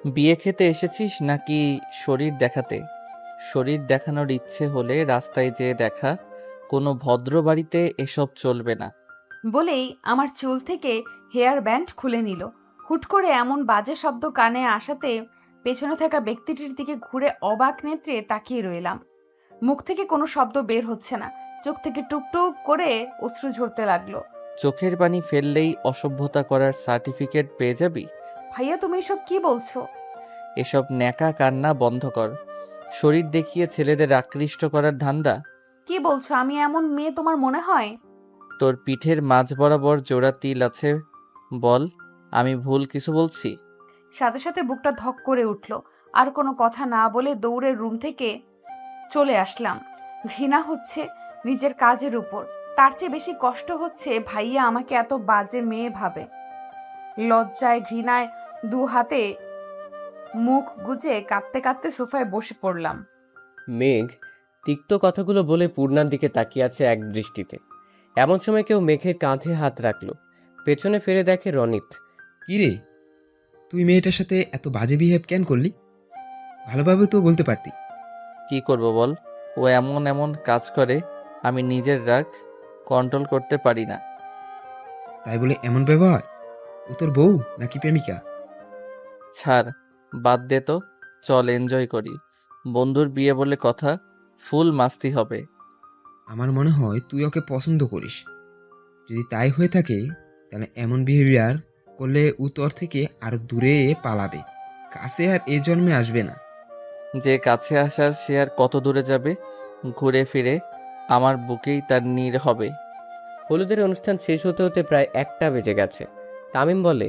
বিয়ে খেতে এসেছিস নাকি শরীর দেখাতে? শরীর দেখানোর ইচ্ছে হলে রাস্তায় যেয়ে দেখা, কোনো ভদ্র বাড়িতে এসব চলবে না। বলেই আমার চুল থেকে হেয়ার ব্যান্ড খুলে নিল। হুট করে এমন বাজে শব্দ কানে আসাতে পেছনে থাকা ব্যক্তিটির দিকে ঘুরে অবাক নেত্রে তাকিয়ে রইলাম। মুখ থেকে কোনো শব্দ বের হচ্ছে না, চোখ থেকে টুপটুপ করে অশ্রু ঝরতে লাগলো। চোখের পানি ফেললেই অসভ্যতা করার সার্টিফিকেট পেয়ে যাবি। ভাইয়া, তুমি এসব কি বলছো? এসব ন্যাকা কান্না বন্ধ কর। শরীর দেখিয়ে ছেলেদের আকৃষ্ট করার ধান্দা। কি বলছো? আমি এমন মেয়ে তোমার মনে হয়? তোর পিঠের মাঝ বরাবর জোড়া তিল আছে, বল আমি ভুল কিছু বলছি? সাথে সাথে বুকটা ধক করে উঠল। আর কোনো কথা না বলে দৌড়ে রুম থেকে চলে আসলাম। ঘৃণা হচ্ছে নিজের কাজের উপর, তার চেয়ে বেশি কষ্ট হচ্ছে ভাইয়া আমাকে এত বাজে মেয়ে ভাবে। লজ্জায় ঘৃণায় দু হাতে মুখ গুজে কাঁদতে কাঁদতে সোফায় বসে পড়লাম। মেঘ তিক্ত কথাগুলো বলে পূর্ণার দিকে তাকিয়ে আছে এক দৃষ্টিতে। এমন সময় কেউ মেঘের কাঁধে হাত রাখলো। পেছনে ফিরে দেখে রনিত। কি রে, তুই মেয়েটার সাথে এত বাজে বিহেভ কেন করলি? ভালোভাবে তো বলতে পারতি। কি করব বল, ও এমন এমন কাজ করে, আমি নিজের রাগ কন্ট্রোল করতে পারি না। তাই বলে এমন ব্যবহার? ও তোর বউ নাকি প্রেমিকা? ছাড়, বাদ দে তো। চল এনজয় করি, বন্ধুর বিয়ে বলে কথা, ফুল মাস্তি হবে। আমার মনে হয় তুই ওকে পছন্দ করিস। যদি তাই হয়ে থাকে, তাহলে এমন বিহেভিয়ার করলে ও তোর থেকে আরো দূরে পালাবে, কাছে আর এ জন্মে আসবে না। যে কাছে আসার সে আর কত দূরে যাবে, ঘুরে ফিরে আমার বুকেই তার নীড় হবে। হলুদের অনুষ্ঠান শেষ হতে হতে প্রায় 1টা বেজে গেছে। তামিম বলে,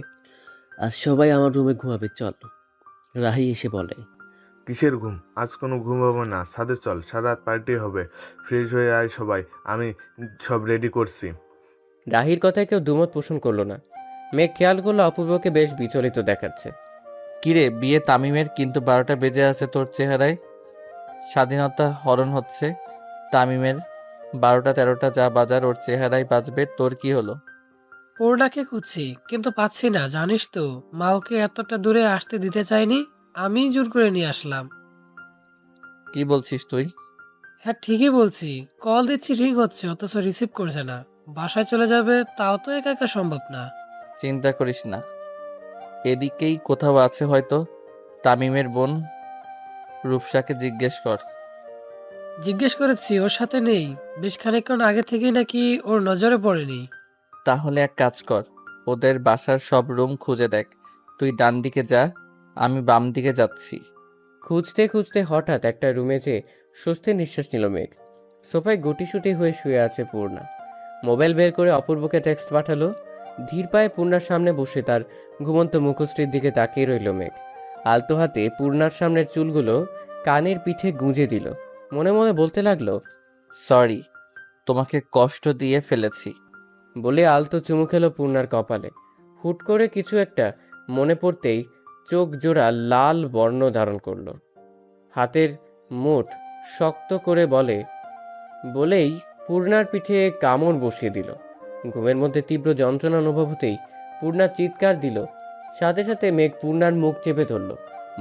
আজ সবাই আমার রুমে ঘুমাবে, চল। রাহি এসে বলে, কিসের ঘুম? আজ কোনো ঘুমাবো না, ছাদে চল, সারা রাত পার্টি হবে। ফ্রেশ হয়ে আয় সবাই, আমি সব রেডি করছি। রাহির কথায় কেউ দুমত পোষণ করলো না। মেঘ খেয়াল করলো অপূর্বকে বেশ বিচলিত দেখাচ্ছে। কিরে, বিয়ে তামিমের, কিন্তু 12টা বেজে আছে তোর চেহারায়। স্বাধীনতা হরণ হচ্ছে তামিমের। 12টা 13টা যা বাজার ওর চেহারায় বাজবে, তোর কি হলো? পূর্ণাকে খুঁজছি কিন্তু পাচ্ছি না, জানিস তো। মা ওকে এতটা দূরে আসতে দিতে চাইনি, আমি জোর করে নিয়ে আসলাম। কি বলছিস তুই? হ্যাঁ, ঠিকই বলছি। কল দিচ্ছি, রিং হচ্ছে, অথচ রিসিভ করছে না। বাসায় চলে যাবে, তাও তো একা একা সম্ভব না। চিন্তা করিস না, এদিকেই কোথাও আছে হয়তো। তামিমের বোন রূপসাকে জিজ্ঞেস কর। জিজ্ঞেস করেছি, ওর সাথে নেই। বেশ খানিকক্ষণ আগে থেকেই নাকি ওর নজরে পড়েনি। তাহলে এক কাজ কর, ওদের বাসার সব রুম খুঁজে দেখ। তুই ডান দিকে যা, আমি বাম দিকে যাচ্ছি। খুঁজতে খুঁজতে হঠাৎ একটা রুমে যেয়ে স্বস্তির নিঃশ্বাস নিল মেঘ। সোফায় গুটিসুটি হয়ে শুয়ে আছে পূর্ণা। মোবাইল বের করে অপূর্বকে টেক্সট পাঠালো। ধীর পায়ে পূর্ণার সামনে বসে তার ঘুমন্ত মুখশ্রীর দিকে তাকিয়ে রইল মেঘ। আলতো হাতে পূর্ণার সামনের চুলগুলো কানের পিঠে গুঁজে দিল। মনে মনে বলতে লাগলো, সরি, তোমাকে কষ্ট দিয়ে ফেলেছি। বলে আলতো চুমু খেলো পূর্ণার কপালে। হুট করে কিছু একটা মনে পড়তেই চোখ জোড়া লাল বর্ণ ধারণ করলো। হাতের মুঠ শক্ত করে বলেই পূর্ণার পিঠে কামড় বসিয়ে দিল। ঘুমের মধ্যে তীব্র যন্ত্রণা অনুভব হতেই পূর্ণা চিৎকার দিল। সাথে সাথে মেঘ পূর্ণার মুখ চেপে ধরল।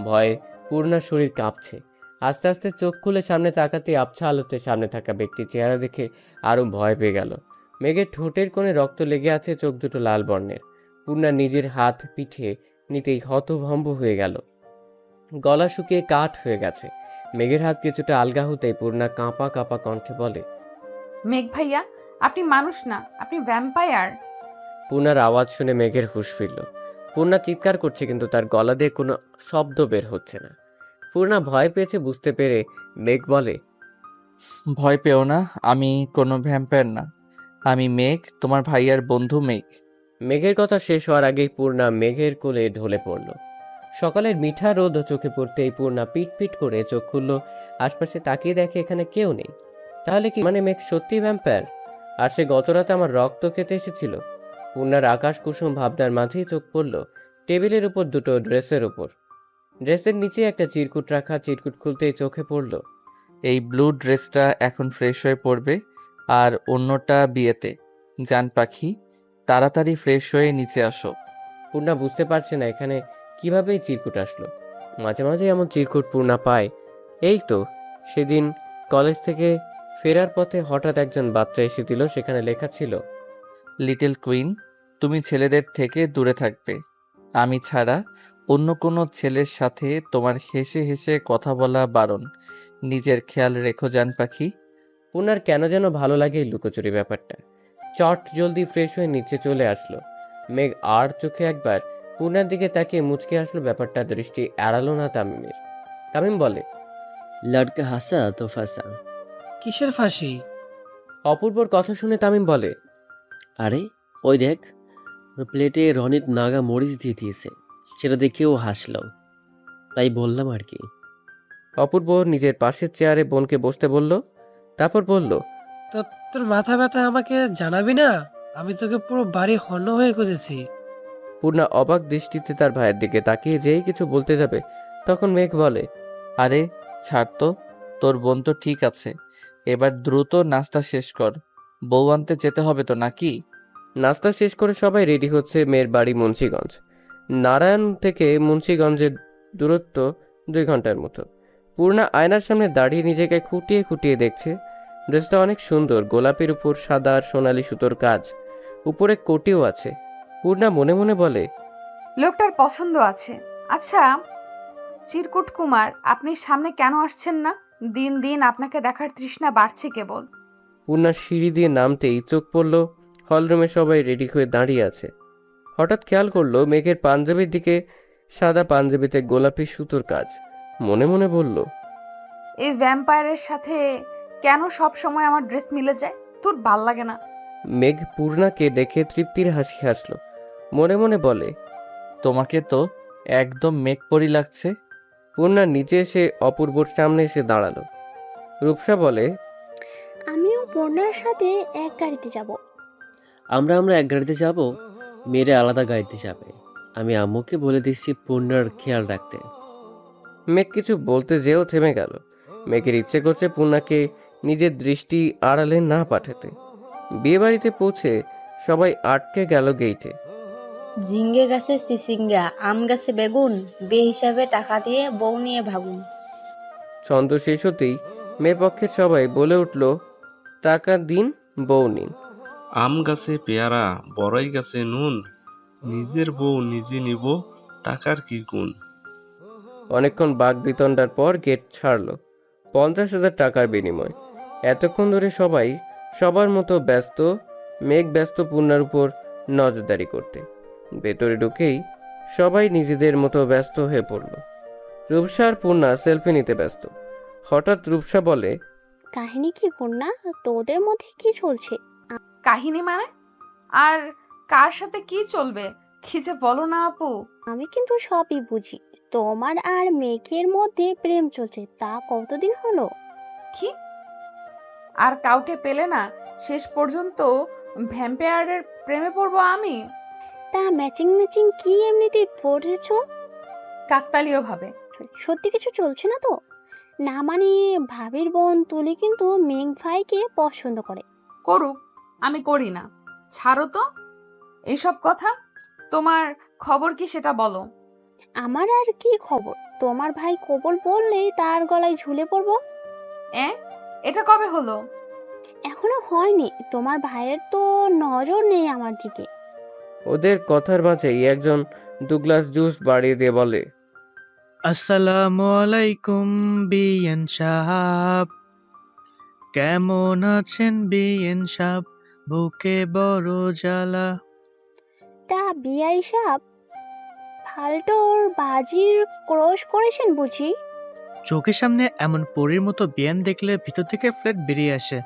ভয়ে পূর্ণার শরীর কাঁপছে। আস্তে আস্তে চোখ খুলে সামনে তাকাতে আবছা আলোতে সামনে থাকা ব্যক্তির চেহারা দেখে আরো ভয় পেয়ে গেল। মেঘের ঠোঁটের কোণে রক্ত লেগে আছে, চোখ দুটো লাল বর্ণের। পূর্ণা নিজের হাত পিঠে নিতেই হতভম্ব হয়ে গেল। গলা শুকিয়ে কাঠ হয়ে গেছে। মেঘের হাত কিছুটা আলগা হতেই পূর্ণা কাঁপা কাঁপা কণ্ঠে বলে, মেঘ ভাইয়া, আপনি মানুষ না, আপনি ভ্যাম্পায়ার। পূর্ণার আওয়াজ শুনে মেঘের হুঁশ ফিরল। পূর্ণা চিৎকার করছে কিন্তু তার গলা দিয়ে কোনো শব্দ বের হচ্ছে না। পূর্ণা ভয় পেয়েছে বুঝতে পেরে মেঘ বলে, ভয় পেও না, আমি কোনো ভ্যাম্পায়ার না। আমি মেঘ, তোমার ভাইয়ার বন্ধু মেঘ। মেঘের কথা শেষ হওয়ার আগেই পূর্ণা মেঘের কোলে ঢলে পড়ল। সকালের মিঠা রোদ চোখে পড়তেই পূর্ণা পিট পিট করে চোখ খুলল। আশপাশে তাকিয়ে দেখে এখানে কেউ নেই। তাহলে কি মানে মেঘ সত্যি ভ্যাম্পায়ার? আর সে গতরাতে আমার রক্ত খেতে এসেছিল? পূর্ণার আকাশ কুসুম ভাবনার মাঝেই চোখ পড়ল টেবিলের উপর দুটো ড্রেসের উপর। ড্রেসের নিচে একটা চিরকুট রাখা। চিরকুট খুলতেই চোখে পড়ল এই ব্লু ড্রেসটা এখন ফ্রেশ হয়ে পড়বে, আর অন্যটা বিয়েতে। জান পাখি, তাড়াতাড়ি ফ্রেশ হয়ে নিচে আসো। পূর্ণা বুঝতে পারছে না এখানে কিভাবে এই চিরকুট আসলো। মাঝে মাঝে এমন চিরকুট পূর্ণা পায়। এই তো সেদিন কলেজ থেকে ফেরার পথে হঠাৎ একজন বাচ্চা এসে দিল, সেখানে লেখা ছিল, লিটল কুইন, তুমি ছেলেদের থেকে দূরে থাকবে। আমি ছাড়া অন্য কোনো ছেলের সাথে তোমার হেসে হেসে কথা বলা বারণ। নিজের খেয়াল রেখো জান পাখি। পূর্ণার কেন যেন ভালো লাগে এই লুকোচুরি ব্যাপারটা। চট জলদি ফ্রেশ হয়ে নিচে চলে আসলো। মেঘ আর চোখে একবার পূর্ণার দিকে তাকিয়ে মুচকে আসলো, ব্যাপারটা দৃষ্টি এড়ালো না তামিমের। তামিম বলে, লড়কা হাসা তো ফাঁসা। কিসের ফাঁসি? অপূর্বর কথা শুনে তামিম বলে, আরে ওই দেখ, ওর প্লেটে রনিত নাগা মরিচ দিয়ে দিয়েছে, সেটা দেখেও হাসলাম, তাই বললাম আর কি। অপূর্ব নিজের পাশের চেয়ারে বোনকে বসতে বলল, তারপর বলল, তো তোর মাথা ব্যথা আমাকে জানাবি না? আমি তোকে পুরো বাড়ি হন্য হয়ে খুঁজেছি। পূর্ণা অবাক দৃষ্টিতে তার ভাইয়ের দিকে তাকিয়ে যেই কিছু বলতে যাবে, তখন মেঘ বলে, আরে ছাড় তো, তোর বোন তো ঠিক আছে। এবার দ্রুত নাস্তা শেষ কর, বউ আনতে যেতে হবে তো নাকি? নাস্তা শেষ করে সবাই রেডি হচ্ছে। মেয়ের বাড়ি মুন্সিগঞ্জ। নারায়ণ থেকে মুন্সিগঞ্জের দূরত্ব 2 ঘন্টার মতো। পূর্ণা আয়নার সামনে দাঁড়িয়ে নিজেকে খুঁটিয়ে খুঁটিয়ে দেখছে। ড্রেসটা অনেক সুন্দর, গোলাপের উপর সাদা আর সোনালি সুতোর কাজ, উপরে কোটিও আছে। পূর্ণা মনে মনে বলে, লোকটার পছন্দ আছে। আচ্ছা চিরকুট কুমার, আপনি সামনে কেন আসছেন না? দিন দিন আপনাকে দেখার তৃষ্ণা বাড়ছে কেবল। পূর্ণার সিঁড়ি দিয়ে নামতেই চোখ পড়ল হলরুমে সবাই রেডি হয়ে দাঁড়িয়ে আছে। হঠাৎ খেয়াল করলো মেঘের পাঞ্জাবির দিকে, সাদা পাঞ্জাবিতে গোলাপি সুতোর কাজ। মনে মনে বলল, এই ভ্যাম্পায়ারের সাথে কেন সব সময় আমার ড্রেস মিলে যায়? তোর ভাল লাগে না? মেঘ পূর্ণাকে দেখে তৃপ্তির হাসি হাসল। মনে মনে বলে, তোমাকে তো একদম মেঘপরি লাগছে। পূর্ণা নিচে এসে অপূর্বর সামনে এসে দাঁড়ালো। রূপসা বলে, আমিও পূর্ণার সাথে এক গাড়িতে যাব। আমরা এক গাড়িতে যাব, মেয়েরা আলাদা গাড়িতে যাবে। আমি আম্মুকে বলে দিচ্ছি পূর্ণার খেয়াল রাখতে। মেঘ কিছু বলতে যেও থেমে গেল। মেঘের ইচ্ছে করছে পূর্ণাকে নিজের দৃষ্টি আড়ালে না পাঠাতে। বিয়েবাড়িতে পৌঁছে সবাই আটকে গেল গেইটে। ঝিঙ্গে গাছে চিচিঙ্গা, আম গাছে বেগুন, বে হিসাবে টাকা দিয়ে বউ নিয়ে ভাগুন। ছন্দ শেষ হতেই মেয়ে পক্ষের সবাই বলে উঠল, টাকা দিন, বউ নিন। আম গাছে পেয়ারা, বড়াই গাছে নুন, নিজের বউ নিজে নিব, টাকার কি গুণ। অনেকক্ষণ বাক বিতণ্ডার পর গেট ছাড়লো 50,000 টাকার বিনিময়। এতক্ষণ ধরে সবাই সবার মতো ব্যস্ত। মেঘ ব্যস্ত পূর্ণার উপর নজরদারি করতে। ভেতরে ঢুকেই সবাই নিজেদের মতো ব্যস্ত হয়ে পড়ল। রূপসা আর পূর্ণা সেলফি নিতে ব্যস্ত। হঠাৎ রূপসা বলে, কাহিনী কি পূর্ণা, তোদের মধ্যে কি চলছে? কাহিনী মানে? আর কার সাথে কি চলবে? কি যে বলো না আপু। আমি কিন্তু সবই বুঝি। তোমার আর মেঘের মধ্যে প্রেম চলছে, তা কতদিন হলো? কি? আর কাউকে পেলে না শেষ পর্যন্ত ভ্যাম্পায়ারের প্রেমে পড়বো আমি? তা ম্যাচিং ম্যাচিং কি এমনিতে পড়েছো? কাকতালীয় ভাবে। সত্যি কিছু চলছে না তো? না মানে ভাবির বোন তুলি কিন্তু মেঘ ভাইকে পছন্দ করে। করুক, আমি করি না। ছাড়ো তো এইসব কথা। তোমার খবর কি সেটা বলো। আমার আর কি খবর? তোমার ভাই কবল বললেই তার গলায় ঝুলে পড়বো। এটা কবে হলো? এখনো হয়নি। তোমার ভাইয়ের তো নজর নেই আমার দিকে। ওদের কথার মাঝেই একজন 2 গ্লাস জুস বাড়িয়ে দিয়ে বলে, আসসালামু আলাইকুম বিএন সাহাব, কেমন আছেন বিএন সাহাব, বুকে বড় জ্বালা। তা বিআই সাহেব, ফাল্টোর বাজির ক্রশ করেছেন বুঝি? চোখের সামনে এমন পরীর মতো বিয়ান দেখলে ভিতর থেকে ফ্ল্যাট বেরিয়ে আসে।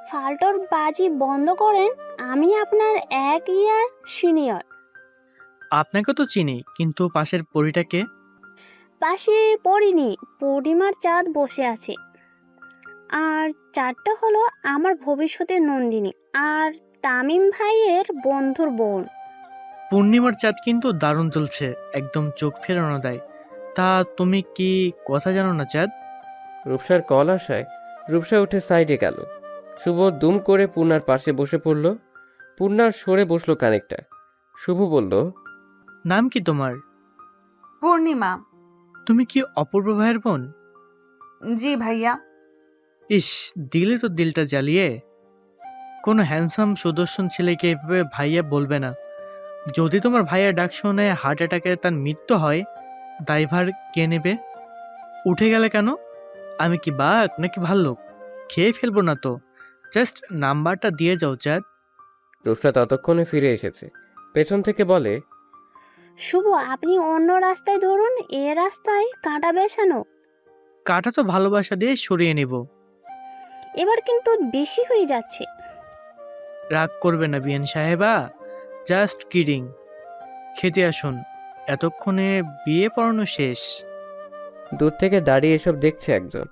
ফাল্টোর বাজি বন্ধ করেন। আমি আপনার 1 ইয়ার সিনিয়র। আপনাকে তো চিনি, কিন্তু পাশের পরীটাকে? পাশে পড়িনি, পূর্ণিমার চাঁদ বসে আছে। আর চাঁদটা হলো আমার ভবিষ্যতের নন্দিনী আর তামিম ভাইয়ের বন্ধুর বোন। পূর্ণিমার চাঁদ কিন্তু দারুণ চলছে, একদম চোখ ফেরানো দেয়। তা তুমি কি কথা জানো না চাঁদ? রূপসার কল আসায় রূপসা উঠে সাইডে গেল। শুভ দুম করে পূর্ণার পাশে বসে পড়ল। পূর্ণার সরে বসলো খানিকটা। শুভ বলল, নাম কি তোমার? পূর্ণিমা। তুমি কি অপূর্ব ভাইয়ের বোন? জি ভাইয়া। ইস, দিলে তো দিলটা জ্বালিয়ে। কোনো হ্যান্ডসাম সুদর্শন ছেলেকে এভাবে ভাইয়া বলবে না। যদি তোমার ভাইয়া ডাক শুনে হার্ট অ্যাটাকে তার মৃত্যু হয়, দায়ভার কে নেবে? উঠে গেলে কেন? আমি কি বাঘ নাকি ভাল্লুক? খেয়ে ফেলবো না তো। জাস্ট নাম্বারটা দিয়ে যাও চাঁদ। রূপসা ততক্ষণে ফিরে এসেছে। পেছন থেকে বলে, শুভ, আপনি অন্য রাস্তায় ধরুন, এ রাস্তায় কাঁটা বেছানো। কাটা তো ভালোবাসা দিয়ে সরিয়ে নিব। এবার কিন্তু বেশি হয়ে যাচ্ছে। রাগ করবে না বিয়ান সাহেবা, জাস্ট কিডিং। খেতে আসুন, এতক্ষণে বিয়ে পড়ানো শেষ। দূর থেকে দাঁড়িয়ে এসব দেখছে একজন।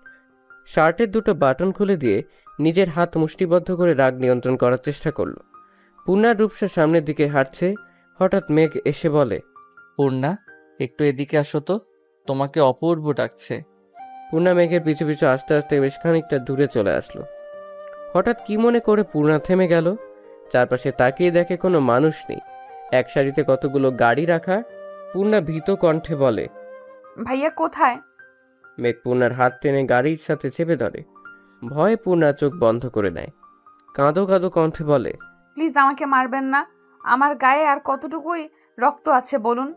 শার্টের দুটো বাটন খুলে দিয়ে নিজের হাত মুষ্টিবদ্ধ করে রাগ নিয়ন্ত্রণ করার চেষ্টা করলো। পূর্ণা রূপসা সামনের দিকে হাঁটছে। হঠাৎ মেঘ এসে বলে, পূর্ণা, একটু এদিকে আসো তো, তোমাকে অপূর্ব ডাকছে। পূর্ণা মেঘের পিছু পিছু আস্তে আস্তে বেশ খানিকটা দূরে চলে আসলো। হঠাৎ কি মনে করে পূর্ণা থেমে গেল। চারপাশে তাকিয়ে দেখে কোনো মানুষ নেই। এক সারিতে কতগুলো গাড়ি রাখা। পূর্ণা ভীত কণ্ঠে বলে, ভাইয়া কোথায়? মেঘ পূর্ণার হাত টেনে গাড়ির সাথে চেপে ধরে। ভয়ে পূর্ণা চোখ বন্ধ করে নেয়। কাঁদো কাঁদো কণ্ঠে বলে, প্লিজ আমাকে মারবেন না। আমার গায়ে আর কতটুকুই রক্ত আছে বলুন?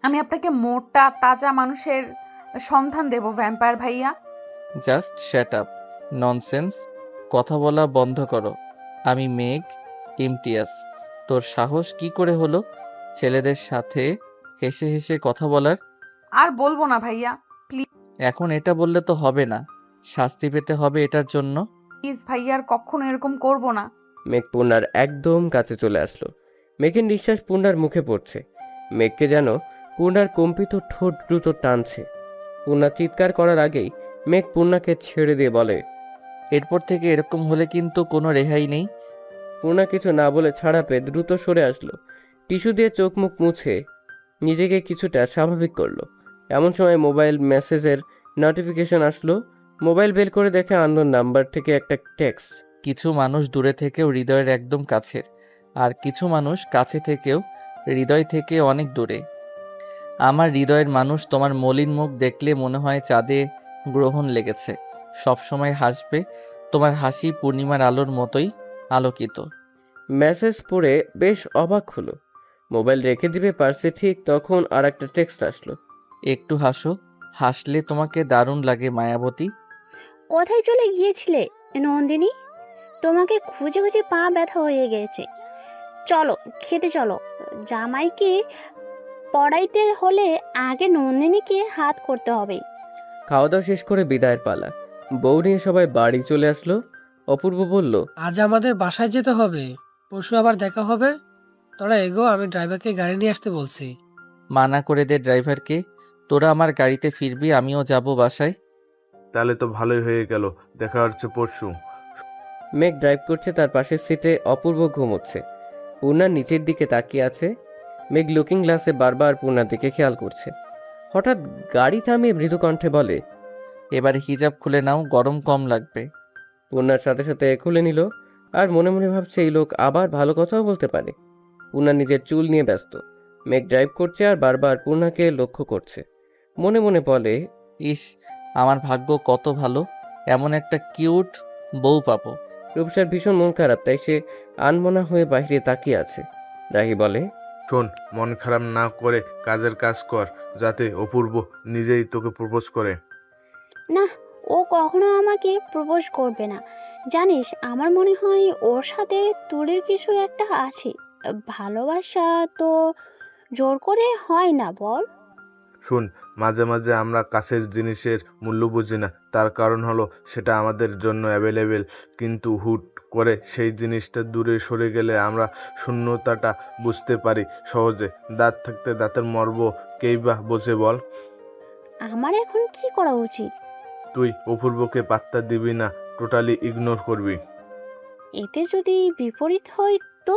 আমি আপনাকে মোটা তাজা মানুষের সন্ধান দেব ভ্যাম্পায়ার ভাইয়া। জাস্ট শ্যাট আপ, ননসেন্স, কথা বলা বন্ধ করো। আমি মেঘ, ইমতিয়াজ। তোর সাহস কি করে হলো ছেলেদের সাথে হেসে হেসে কথা বলার? আর বলবো না ভাইয়া, এখন এটা বললে তো হবে না, শাস্তি পেতে হবে এটার জন্য। প্লিজ ভাইয়া, আর কখনো এরকম করব না। মেঘ পূর্ণার একদম কাছে চলে আসলো। মেঘের নিঃশ্বাস পূর্ণার মুখে পড়ছে। মেঘকে যেন পূর্ণার কম্পিত ঠোঁট দ্রুত টানছে। পূর্ণা চিৎকার করার আগেই মেঘ পূর্ণাকে ছেড়ে দিয়ে বলে, এরপর থেকে এরকম হলে কিন্তু কোনো রেহাই নেই। পূর্ণা কিছু না বলে ছাড়া পেয়ে দ্রুত সরে আসলো। টিস্যু দিয়ে চোখ মুখ মুছে নিজেকে কিছুটা স্বাভাবিক করলো। এমন সময় মোবাইল মেসেজের নোটিফিকেশন আসলো। মোবাইল বের করে দেখে আননোন নাম্বার থেকে একটা টেক্সট। কিছু মানুষ দূরে থেকেও হৃদয়ের একদম কাছের, আর কিছু মানুষ কাছে থেকেও হৃদয় থেকে অনেক দূরে। আমার হৃদয়ের মানুষ তোমার মলিন মুখ দেখলে মনে হয় চাঁদে গ্রহণ লেগেছে। সবসময় হাসবে, তোমার হাসি পূর্ণিমার আলোর মতোই আলোকিত। মেসেজ পড়ে বেশ অবাক হলো। মোবাইল রেখে দিবে পার্সে, ঠিক তখন আর একটা টেক্সট আসলো। একটু হাসো, হাসলে তোমাকে দারুণ লাগে মায়াবতী। কোথায় চলে গিয়েছিলে নন্দিনী? তোমাকে খুঁজে খুঁজে পা ব্যথা হয়ে গেছে। চলো খেতে চলো। জামাইকে পড়াইতে হলে আগে নন্দিনীকে হাত করতে হবে। খাওয়া দাওয়া শেষ করে বিদায়ের পালা। বউ নিয়ে সবাই বাড়ি চলে আসলো। অপূর্ব বলল, আজ আমাদের বাসায় যেতে হবে, পরশু আবার দেখা হবে। তোরা এগো, আমি ড্রাইভারকে গাড়ি নিয়ে আসতে বলছি। মানা করে দে ড্রাইভারকে, তোরা আমার গাড়িতে ফিরবি, আমিও যাব বাসায়। তাহলে তো ভালোই হয়ে গেল, দেখা হচ্ছে পরশু। মেঘ ড্রাইভ করছে, তার পাশের সিটে অপূর্ব ঘুমোচ্ছে। পূর্ণার নিচের দিকে তাকিয়ে আছে। মেঘ লুকিং গ্লাসে বারবার পূর্ণার দিকে খেয়াল করছে। হঠাৎ গাড়ি থামিয়ে মৃদু কণ্ঠে বলে, এবার হিজাব খুলে নাও, গরম কম লাগবে। পূর্ণার সাথে সাথে খুলে নিল। আর মনে মনে ভাবছে এই লোক আবার ভালো কথাও বলতে পারে। পূর্ণা নিজের চুল নিয়ে ব্যস্ত। মেঘ ড্রাইভ করছে আর বারবার পূর্ণাকে লক্ষ্য করছে। মনে মনে বলে, ইস, আমার ভাগ্য কত ভালো, এমন একটা কিউট বউ পাবো। রূপসার ভীষণ মন খারাপ, তাই সে আনমনা হয়ে বাইরে তাকিয়ে আছে। রাহি বলে, শোন, মন খারাপ না করে কাজের কাজ কর, যাতে অপূর্ব নিজেই তোকে প্রপোজ করে। না, ও কখনো আমাকে প্রপোজ করবে না। জানিস, আমার মনে হয় ওর সাথে তুলির কিছু একটা আছে। ভালোবাসা তো জোর করে হয় না, বল? শুন, মাঝে মাঝে আমরা কাছের জিনিসের মূল্য বুঝি না, তার কারণ হলো সেটা আমাদের জন্য অ্যাভেলেবেল, কিন্তু হুট করে সেই জিনিসটা দূরে সরে গেলে আমরা শূন্যতাটা বুঝতে পারি সহজে। দাঁত থাকতে দাঁতের মর্ম কেই বা বোঝে বল? আমার এখন কি করা উচিত? তুই অপূর্বকে পাত্তা দিবি না, টোটালি ইগনোর করবি। এতে যদি বিপরীত হয় তো?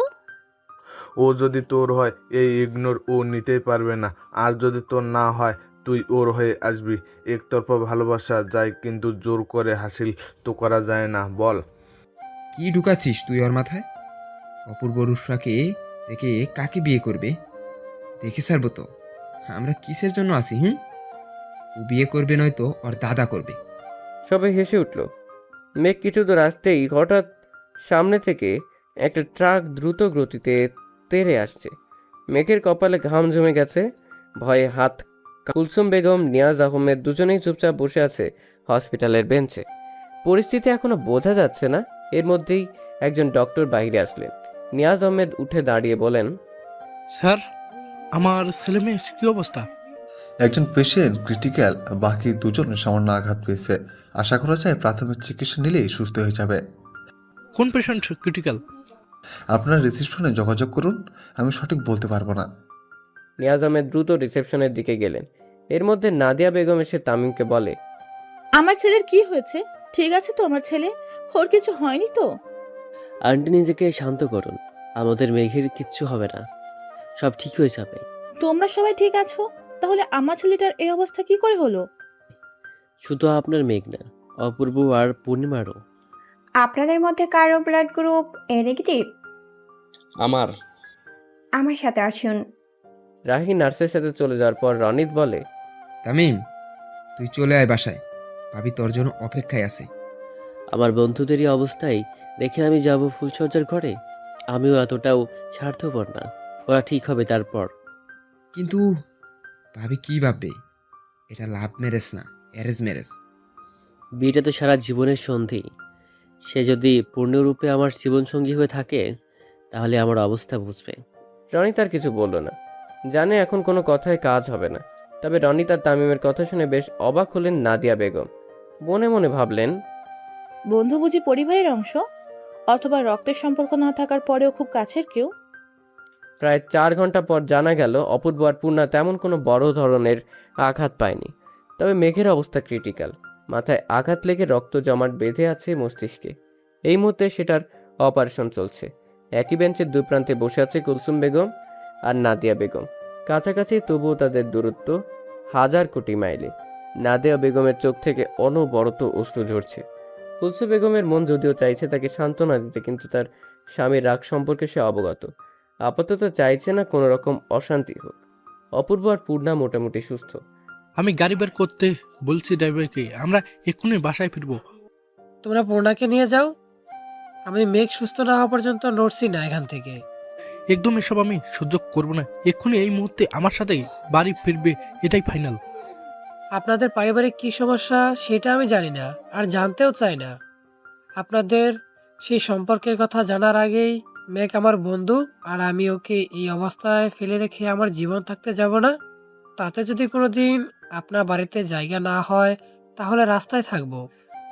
ও যদি তোর হয়, এই ইগনোর ও নিতেই পারবে না। আর যদি তোর না হয়, তুই ওর হয়ে আসবি। একতরফা ভালোবাসা যায়, কিন্তু জোর করে হাসিল তো করা যায় না, বল? কি ঢুকাচ্ছিস তুই ওর মাথায়? অপূর্ব রূপসাকে রেখে কাকে বিয়ে করবে? দেখে ছাড়বো তো। আমরা কিসের জন্য আছি? ও বিয়ে করবে নয়তো ওর দাদা করবে। সবাই হেসে উঠল। মেঘ কিছু দূর আসতেই হঠাৎ সামনে থেকে একটা ট্রাক দ্রুত গতিতে তেড়ে আসছে। মেঘের কপালে ঘাম জমে গেছে, ভয়ে হাত। কুলসুম বেগম, নিয়াজ আহমেদ দুজনেই চুপচাপ বসে আছে হসপিটালের বেঞ্চে। পরিস্থিতি এখনো বোঝা যাচ্ছে না। এর মধ্যেই একজন ডক্টর বাইরে আসলেন। নিয়াজ আহমেদ উঠে দাঁড়িয়ে বলেন, স্যার, আমার ছেলে মেয়ের কি অবস্থা? একজন পেশেন্ট ক্রিটিক্যাল, বাকি দুজন সামান্য আঘাত পেয়েছে। আশা করা যায় প্রাথমিক চিকিৎসা নিলেই সুস্থ হয়ে যাবে। কোন পেশেন্ট ক্রিটিক্যাল? আপনারা রিসেপশনে যোগাযোগ করুন, আমি সঠিক বলতে পারবো না। নিয়াজ আহমেদ দ্রুত রিসেপশনের দিকে গেলেন। এর মধ্যে নাদিয়া বেগম এসে তামিমকে বলে, আমার ছেলের কি হয়েছে? ঠিক আছে তো আমার ছেলে? ওর কিছু হয়নি তো? আন্টি নিজেকে শান্ত করুন, আমাদের মেঘের কিচ্ছু হবে না, সব ঠিক হয়ে যাবে। তোমরা সবাই ঠিক আছো? তাহলে আমার ছেলেটার এই অবস্থা কি করে হলো? শুধু আপনার মেঘ না, অপূর্ব আর পূর্ণিমারও। আপনাদের মধ্যে কারো ব্লাড গ্রুপ এ নেগেটিভ? আমার আমার সাথে আসুন। রাহি নার্সের সাথে চলে যাওয়ার পর রনিত বলে, তামিম, তুই চলে আয় বাসায়, ভাবি তোর জন্য অপেক্ষায় আছে। আমার বন্ধুদেরই অবস্থায় রেখে আমি যাব ফুলসজ্জার ঘরে? আমিও এতটাও স্বার্থপর না, ওরা ঠিক হবে তারপর। কিন্তু ভাবি কি ভাববে? এটা লাভ ম্যারেজ না, অ্যারেঞ্জ ম্যারেজ। বিয়েটা তো সারা জীবনের সন্ধি, সে যদি পূর্ণরূপে আমার জীবনসঙ্গী হয়ে থাকে তাহলে আমার অবস্থা বুঝবে। রনিত আর কিছু বলল না, জানে এখন কোনো কথায় কাজ হবে না। তবে রনিত আর তামিমের কথা শুনে বেশ অবাক হলেন নাদিয়া বেগম। মনে মনে ভাবলেন, বন্ধু বুঝি পরিবারের অংশ, অথবা রক্তের সম্পর্ক না থাকার পরেও খুব কাছের কেউ? প্রায় 4 ঘন্টা পর জানা গেল অপূর্ব আর পূর্ণা তেমন কোনো বড় ধরনের আঘাত পায়নি। তবে মেঘের অবস্থা ক্রিটিক্যাল। মাথায় আঘাত লেগে রক্ত জমাট বেঁধে আছে মস্তিষ্কে। এই মুহূর্তে সেটার অপারেশন চলছে। একই বেঞ্চের দুই প্রান্তে বসে আছে কুলসুম বেগম আর নাদিয়া বেগম। কাছাকাছি, তবুও তাদের দূরত্ব 1000 কোটি মাইলে। নাদিয়া বেগমের চোখ থেকে অনবরত অশ্রু ঝরছে। কুলসুম বেগমের মন যদিও চাইছে তাকে সান্ত্বনা দিতে, কিন্তু তার স্বামীর রাগ সম্পর্কে সে অবগত। আপাতত চাইছে না কোনো রকম অশান্তি হোক। অপূর্ব আর পূর্ণা মোটামুটি সুস্থ। আমি গাড়ি বের করতে বলছি ড্রাইভারকে, আমরা এক্ষুনি বাসায় ফিরবো। তোমরা পূর্ণাকে নিয়ে যাও, আমি মেঘ সুস্থ না হওয়া পর্যন্ত নড়ছি না এখান থেকে। একদম এসব আমি সহ্য করবো না। এক্ষুনি এই মুহূর্তে আমার সাথে বাড়ি ফিরবে, এটাই ফাইনাল। আপনাদের পারিবারিক কি সমস্যা সেটা আমি জানি না, আর জানতেও চাই না। আপনাদের সেই সম্পর্কের কথা জানার আগেই মেঘ আমার বন্ধু, আর আমি ওকে এই অবস্থায় ফেলে রেখে আমার জীবন থাকতে যাব না। তাতে যদি কোনোদিন আপনার বাড়িতে জায়গা না হয় তাহলে রাস্তায় থাকবো,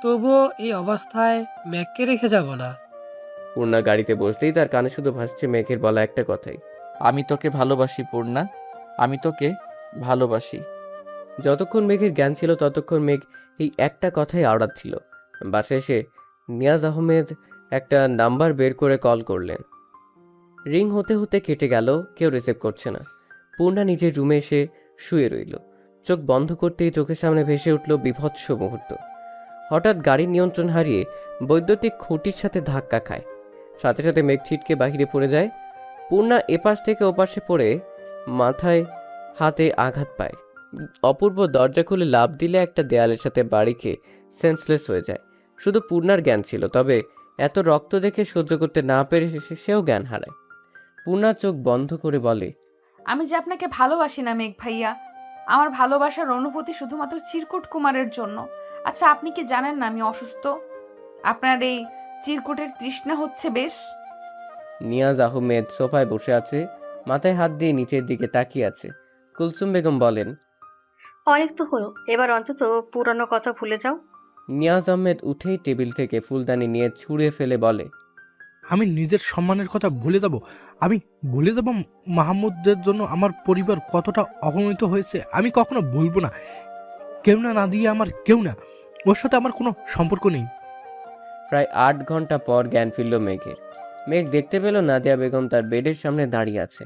তবুও এই অবস্থায় মেঘকে রেখে যাব না। পূর্ণা গাড়িতে বসতেই তার কানে শুধু ভাসছে মেঘের বলা একটা কথাই, আমি তোকে ভালোবাসি পূর্ণা, আমি তোকে ভালোবাসি। যতক্ষণ মেঘের জ্ঞান ছিল ততক্ষণ মেঘ এই একটা কথাই আওড়াচ্ছিল। বাসায় এসে নিয়াজ আহমেদ একটা নাম্বার বের করে কল করলেন। রিং হতে হতে কেটে গেল, কেউ রিসিভ করছে না। পূর্ণা নিজের রুমে এসে শুয়ে রইল। চোখ বন্ধ করতেই চোখের সামনে ভেসে উঠল বিভৎস মুহূর্ত। হঠাৎ গাড়ির নিয়ন্ত্রণ হারিয়ে বৈদ্যুতিক খুঁটির সাথে ধাক্কা খায়। সাথে সাথে মেঘ ছিটকে বাহিরে পড়ে যায়। পূর্ণা এপাশ থেকে ওপাশে পড়ে মাথায় হাতে আঘাত পায়। অপূর্ব দরজা খুলে লাফ দিলে একটা দেয়ালের সাথে বাড়ি খেয়ে সেন্সলেস হয়ে যায়। শুধু পূর্ণার জ্ঞান ছিল, তবে এত রক্ত দেখে সহ্য করতে না পেরে সেও জ্ঞান হারায়। পূর্ণা চোখ বন্ধ করে বলে, আমি যে আপনাকে ভালোবাসি না মেঘ ভাইয়া, আমার ভালোবাসার অনুভূতি শুধুমাত্র চিরকুট কুমারের জন্য। আচ্ছা, আপনি কি জানেন না আমি অসুস্থ? আপনার এই চিরকুটের তৃষ্ণা হচ্ছে বেশ। নিয়াজ আহমেদ সোফায় বসে আছে, মাথায় হাত দিয়ে নিচের দিকে তাকিয়ে আছে। কুলসুম বেগম বলেন, অনেক তো হলো, এবার অন্তত পুরানো কথা ভুলে যাও। নিয়াজ আহমেদ উঠেই টেবিল থেকে ফুলদানি নিয়ে ছুঁড়ে ফেলে বলে, আমি নিজের সম্মানের কথা ভুলে যাব? আমি ভুলে যাব মাহমুদের জন্য আমার পরিবার কতটা অপমানিত হয়েছে? আমি কখনো ভুলবো না। কেউ না, না দিয়ে আমার কেউ না, ওর সাথে আমার কোনো সম্পর্ক নেই। প্রায় 8 ঘন্টা পর জ্ঞান ফিরল মেঘের। মেঘ দেখতে পেল নাদিয়া বেগম তার বেডের সামনে দাঁড়িয়ে আছে।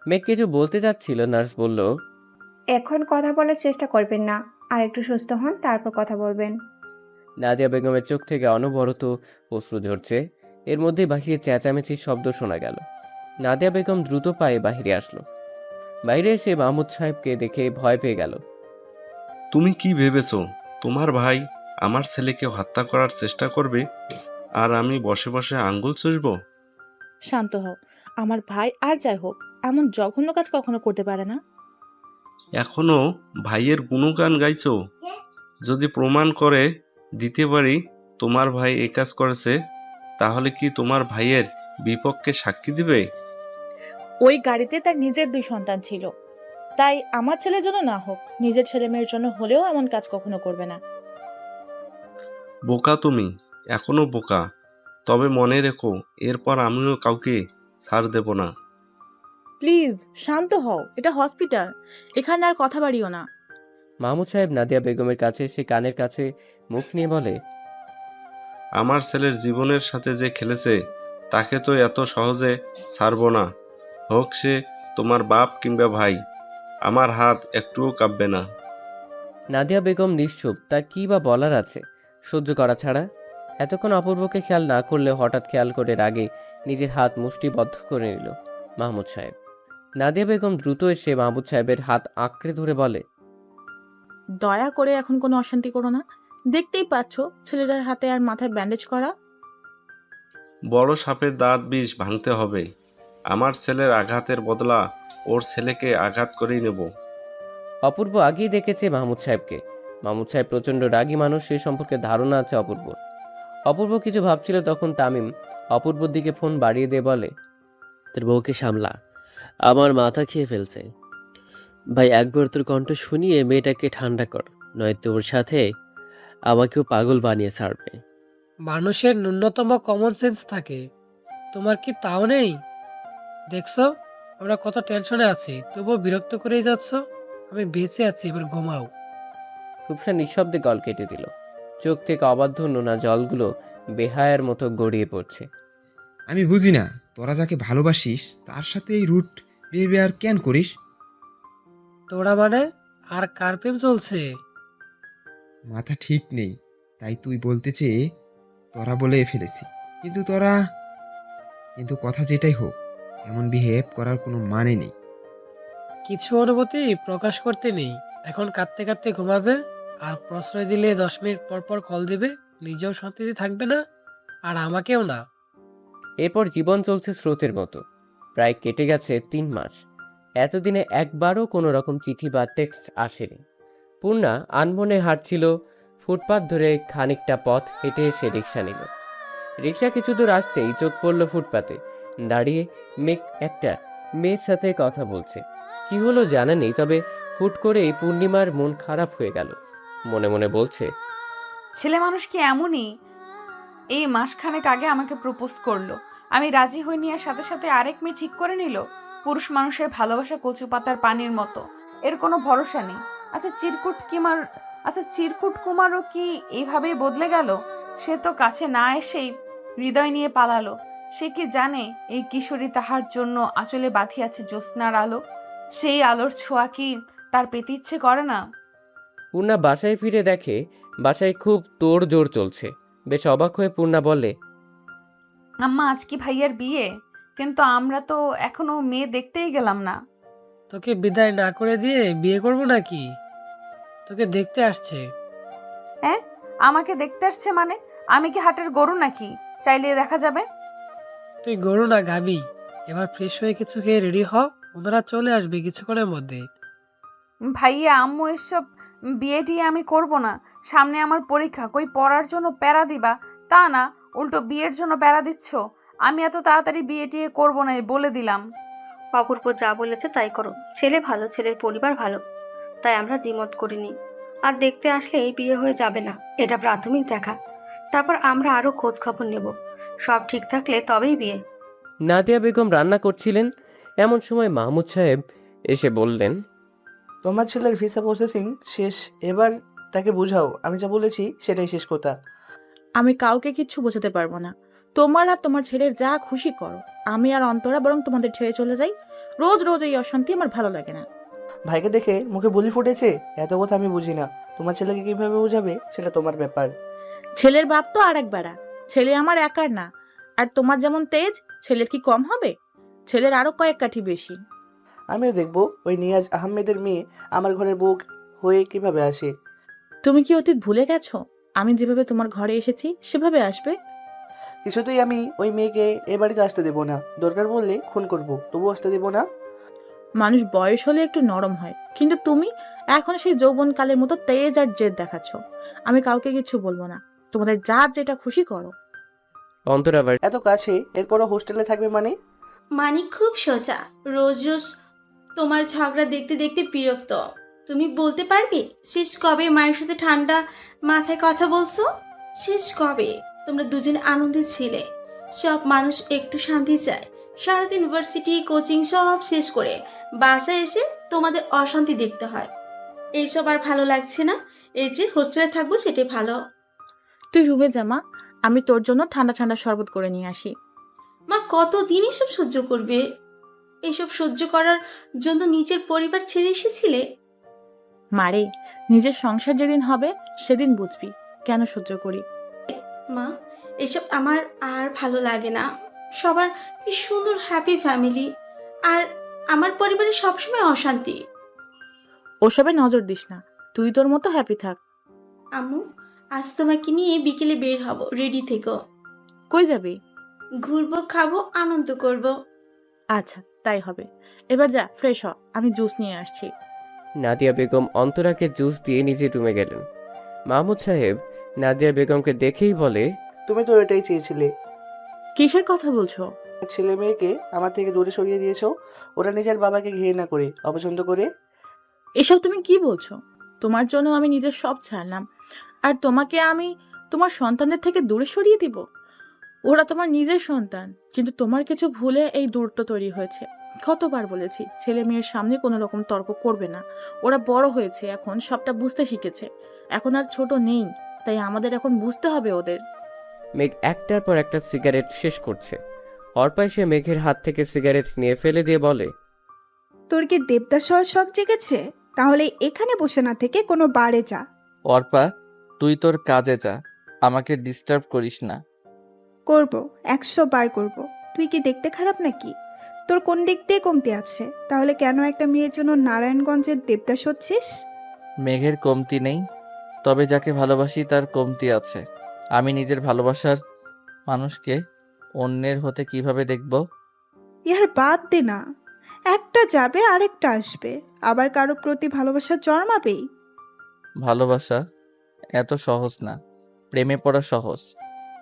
মেঘ কিছু বলতে যাচ্ছিল, নার্স বলল, এখন কথা বলার চেষ্টা করবেন না, আর একটু সুস্থ হন তারপর কথা বলবেন। নাদিয়া বেগমের চোখ থেকে অনবরত অশ্রু ঝরছে। এর মধ্যেই বাহিরে চেঁচামেচির শব্দ শোনা গেল। নাদিয়া বেগম দ্রুত পায়ে বাহিরে আসলো। বাইরে এসে মাহমুদ সাহেবকে দেখে ভয় পেয়ে গেল। তুমি কি ভেবেছো তোমার ভাই আমার ছেলেকে হত্যা করার চেষ্টা করবে আর আমি বসে বসে আঙ্গুল চুষবো? শান্ত হও। আমার ভাই আর যাই হোক এমন জঘন্য কাজ কখনো করতে পারে না। এখনো ভাইয়ের গুণগান গাইছো? যদি প্রমাণ করে দিতে পারি তোমার ভাই এ কাজ করেছে, তাহলে কি তোমার ভাইয়ের বিপক্ষে সাক্ষী দিবে? ওই গাড়িতে তার নিজের 2 সন্তান ছিল, তাই আমার ছেলের জন্য না হোক নিজের ছেলে মেয়ের জন্য হলেও এমন কাজ কখনো করবে না। বোকা তুমি, এখনো বোকা। তবে মনে রেখো, এরপর আমিও কাউকে ছাড় দেব না। প্লিজ শান্ত হও, এটা হসপিটাল, এখানে আর কথা বাড়িও না। মাহমুদ সাহেব নাদিয়া বেগমের কাছে এসে কানের কাছে মুখ নিয়ে বলে, আমার ছেলের জীবনের সাথে যে খেলেছে তাকে তো এত সহজে ছাড়বো না, হোক সে তোমার বাপ কিংবা ভাই। আমার হাত একটুও কাঁপবে না। নাদিয়া বেগম নিশ্চুপ, তার কি বা বলার আছে সহ্য করা ছাড়া। এতক্ষণ অপূর্বকে খেয়াল না করলে হঠাৎ খেয়াল করে রাগে নিজের হাত মুষ্টিবদ্ধ করে নিল মাহমুদ সাহেব। নাদিয়া বেগম দ্রুত এসে মাহমুদ সাহেবের হাত আঁকড়ে ধরে বলে, দয়া করে এখন কোনো অশান্তি করো না। দেখতেই পাচ্ছ ছেলেটার হাতে আর মাথায় ব্যান্ডেজ করা। বড় সাপের দাঁত বিষ ভাঙতে হবে। আমার ছেলের আঘাতের বদলা ওর ছেলেকে আঘাত করেই নেব। অপূর্ব আগেই দেখেছে মাহমুদ সাহেবকে। মাহমুদ সাহেব প্রচণ্ড রাগী মানুষ, সে সম্পর্কে ধারণা আছে অপূর্বর। অপূর্ব কিছু ভাবছিল, তখন তামিম অপূর্বর দিকে ফোন বাড়িয়ে দিয়ে বলে, তোর বউকে সামলা, আমার মাথা খেয়ে ফেলছে। ভাই একবার তোর কণ্ঠ শুনিয়ে মেয়েটাকে ঠান্ডা কর, নয়তো ওর সাথে আমাকেও পাগল বানিয়ে ছাড়বে। মানুষের ন্যূনতম কমন সেন্স থাকে, তোমার কি তাও নেই? দেখছো আমরা কত টেনশনে আছি, তবুও বিরক্ত করেই যাচ্ছ। আমি বেঁচে আছি, এবার ঘুমাও। রূপসা নিঃশব্দে গল কেটে দিল। চোখ থেকে অবাধ্য নোনা জলগুলো বেহায়ার মতো গড়িয়ে পড়ছে। আমি বুঝি না, তোরা যাকে ভালোবাসিস তার সাথে এই রুট বিহেভিয়ার কেন করিস? তোরা মানে? আর কার প্রেম চলছে? মাথা ঠিক নেই, তাই তুই বলতে চেয়ে তোরা বলে ফেলেছি। কিন্তু কথা যেটাই হোক, এমন বিহেভ করার কোনো মানে নেই। কিছু অনুভূতি প্রকাশ করতে নেই। এখন কাঁদতে কাঁদতে ঘুমাবে, আর প্রশ্রয় দিলে 10 মিনিট পর পর কল দিবে। নিজেও শান্তিতে থাকবে না, আর আমাকেও না। এরপর জীবন চলছে স্রোতের মতো। প্রায় কেটে গেছে 3 মাস। এতদিনে একবারও কোনো রকম চিঠি বা টেক্সট আসেনি। পূর্ণা আনমনে হাঁটছিল। ফুটপাত ধরে খানিকটা পথ হেঁটে এসে রিক্সা নিল। রিক্সা কিছু দূর আসতেই চোখ পড়ল ফুটপাতে দাঁড়িয়ে একটা মেয়ের সাথে কথা বলছে। কি হলো জানা নেই, তবে হুট করেই পূর্ণিমার মন খারাপ হয়ে গেল। মনে মনে বলছে, ছেলে মানুষ কি এমনই? এই মাসখানেক আগে আমাকে প্রপোজ করলো, আমি রাজি হইনি, আর সাথে সাথে আরেক মেয়ে ঠিক করে নিল। পুরুষ মানুষের ভালোবাসা কচু পাতার পানির মতো, এর কোনো ভরসা নেই। চিরকুট কুমারও কি এইভাবেই বদলে গেল? সে তো কাছে না এসেই হৃদয় নিয়ে পালালো। সে কি জানে এই কিশোরী তাহার জন্য আঁচলে বাঁধিয়াছে জ্যোৎস্নার আলো? সেই আলোর ছোঁয়া কি তার পেতে ইচ্ছে করে না? পূর্ণা বাসায় ফিরে দেখে বাসায় খুব তোড়জোড় চলছে। বেশ অবাক হয়ে পূর্ণা বলে, আম্মা, আজ কি ভাইয়ার বিয়ে? কিন্তু আমরা তো এখনো মেয়ে দেখতেই গেলাম না। তোকে বিদায় না করে দিয়ে বিয়ে করবো নাকি? তোকে দেখতে আসছে। হ্যাঁ, আমাকে দেখতে আসছে মানে? আমি কি হাটের গরু নাকি চাইলে দেখা যাবে? তুই গরু না গাবি। এবার ফ্রেশ হয়ে কিছু খেয়ে রেডি হ, ওনারা চলে আসবে কিছুক্ষণের মধ্যে। ভাইয়া, আম্মু, এসব বিয়ে টিয়ে আমি করব না। সামনে আমার পরীক্ষা, কই পড়ার জন্য প্যারা দিবা তা না, উল্টো বিয়ের জন্য প্যারা দিচ্ছ। আমি এত তাড়াতাড়ি বিয়ে টিয়ে করবো না, বলে দিলাম। অপূর্ব যা বলেছে তাই করো। ছেলে ভালো, ছেলের পরিবার ভালো, তাই আমরা দ্বিমত করিনি। আর দেখতে আসলেই বিয়ে হয়ে যাবে না, এটা প্রাথমিক দেখা। তারপর আমরা আরও খোঁজ খবর নেব। সব ঠিক থাকলে তবেই বিয়ে। নাদিয়া বেগম রান্না করছিলেন। এমন সময় মাহমুদ সাহেব এসে বললেন, তোমার ছেলের ভিসা প্রসেসিং শেষ, এবার তাকে বুঝাও আমি যা বলেছি সেটাই শেষ কথা। আমি কাউকে কিচ্ছু বোঝাতে পারবো না। তোমার আর তোমার ছেলের যা খুশি করো। আমি আর অন্তরা বরং তোমাদের ছেড়ে চলে যাই। রোজ রোজ এই অশান্তি আমার ভালো লাগে না। ভাইকে দেখে মুখে বুলি ফুটেছে, এত কথা আমি বুঝি না। তোমার ছেলেকে কিভাবে বোঝাবে সেটা তোমার ব্যাপার। ছেলের বাপ তো আর এক বেড়া, ছেলে আমার একার না। আর তোমার যেমন তেজ, ছেলের কি কম হবে? ছেলের আরো কয়েক কাঠি বেশি। আমিও দেখব ওই নিয়াজ আহমেদের মেয়ে আমার ঘরের বউ হয়ে কিভাবে আসে। তুমি কি অতীত ভুলে গেছো? আমি যেভাবে তোমার ঘরে এসেছি সেভাবে আসবে। কিছুতেই আমি ওই মেয়েকে এ বাড়িতে আসতে দেবো না। দরকার পড়লে খুন করব, তবু আসতে দেবো না। মানুষ বয়স হলে একটু নরম হয়, কিন্তু তুমি এখন সেই যৌবনকালের মতো তেজ আর জেদ দেখাচ্ছ। আমি কাউকে কিছু বলবো না, তোমাদের যার যেটা খুশি করো। অন্তর আবার এত কাছে, এরপরও হোস্টেলে থাকবে মানে? মানে খুব সোজা। রোজ রোজ তোমার ঝগড়া দেখতে দেখতে বিরক্ত। তুমি বলতে পারবে শেষ কবে মায়ের সাথে ঠান্ডা মাথায় কথা বলছো? শেষ কবে তোমরা দুজন আনন্দে ছিলে? সব মানুষ একটু শান্তি চায়। সারাদিন ইউনিভার্সিটি কোচিং সব শেষ করে বাসায় এসে তোমাদের অশান্তি দেখতে হয়। এইসব আর ভালো লাগছে না। এই যে হোস্টেলে থাকবো সেটাই ভালো। তুই রুমে যা মা, আমি তোর জন্য ঠান্ডা ঠান্ডা শরবত করে নিয়ে আসি। মা কতদিন এসব সহ্য করবে? এইসব সহ্য করার জন্য নিজের পরিবার ছেড়ে এসেছিলে? মারে, নিজের সংসার যেদিন হবে সেদিন বুঝবি কেন সহ্য করি। মা এসব আমার আর ভালো লাগে না। সবার কি সুন্দর হ্যাপি ফ্যামিলি, আর আমার পরিবারে সবসময় অশান্তি। ওসবে নজর দিস না, তুই তোর মতো হ্যাপি থাক। আম্মু আজ তোমাকে নিয়ে বিকেলে বের হব, রেডি থেকো। কই যাবি? ঘুরবো, খাবো, আনন্দ করব। আচ্ছা তাই হবে, এবার যা ফ্রেশ হ, আমি জুস নিয়ে আসছি। নাদিয়া বেগম অন্তরাকে জুস দিয়ে নিজের রুমে গেলেন। মাহমুদ সাহেব নাদিয়া বেগমকে দেখেই বলে, তুমি তো এটাই চেয়েছিলে। কিসের কথা বলছো? ছেলে মেয়েকে আমার থেকে দূরে সরিয়ে দিয়েছো, ওরা নিজের বাবাকে ঘৃণা করে, অপছন্দ করে। এসব তুমি কি বলছো? তোমার জন্য আমি নিজের সব ছাড়লাম, আর তোমাকে আমি তোমার সন্তানদের থেকে দূরে সরিয়ে দিব? ওরা তোমার নিজের সন্তান, কিন্তু তোমার কিছু ভুলে এই দূরত্ব তৈরি হয়েছে। কতবার বলেছি ছেলে মেয়ের সামনে কোনো রকম তর্ক করবে না। ওরা বড় হয়েছে, এখন সবটা বুঝতে শিখেছে, এখন আর ছোট নেই, তাই আমাদের এখন বুঝতে হবে ওদের। মেঘ একটার পর একটা সিগারেট শেষ করছে। অর্পা এসে মেঘের হাত থেকে সিগারেট নিয়ে ফেলে দিয়ে বলে, তোর কি দেবদাস হওয়ার শখ জেগেছে? তাহলে এখানে বসে না থেকে কোনো বারে যা। অর্পা, তুই তোর কাজে যা, আমাকে ডিস্টার্ব করিস না। করব, 100 বার করব। তুই কি দেখতে খারাপ নাকি? তোর কোন দিক দিয়ে কমতি আছে? তাহলে কেন একটা মেয়ের জন্য নারায়ণগঞ্জের দেবদাস হচ্ছিস? মেঘের কমতি নেই, তবে যাকে ভালোবাসি তার কমতি আছে। আমি নিজের ভালোবাসার মানুষকে অন্যের হতে কিভাবে দেখব? ইয়ার বাদ দে না। একটা যাবে আরেকটা আসবে, আবার কারো প্রতি ভালোবাসা জন্মাবেই। ভালোবাসা এত সহজ না। প্রেমে পড়া সহজ,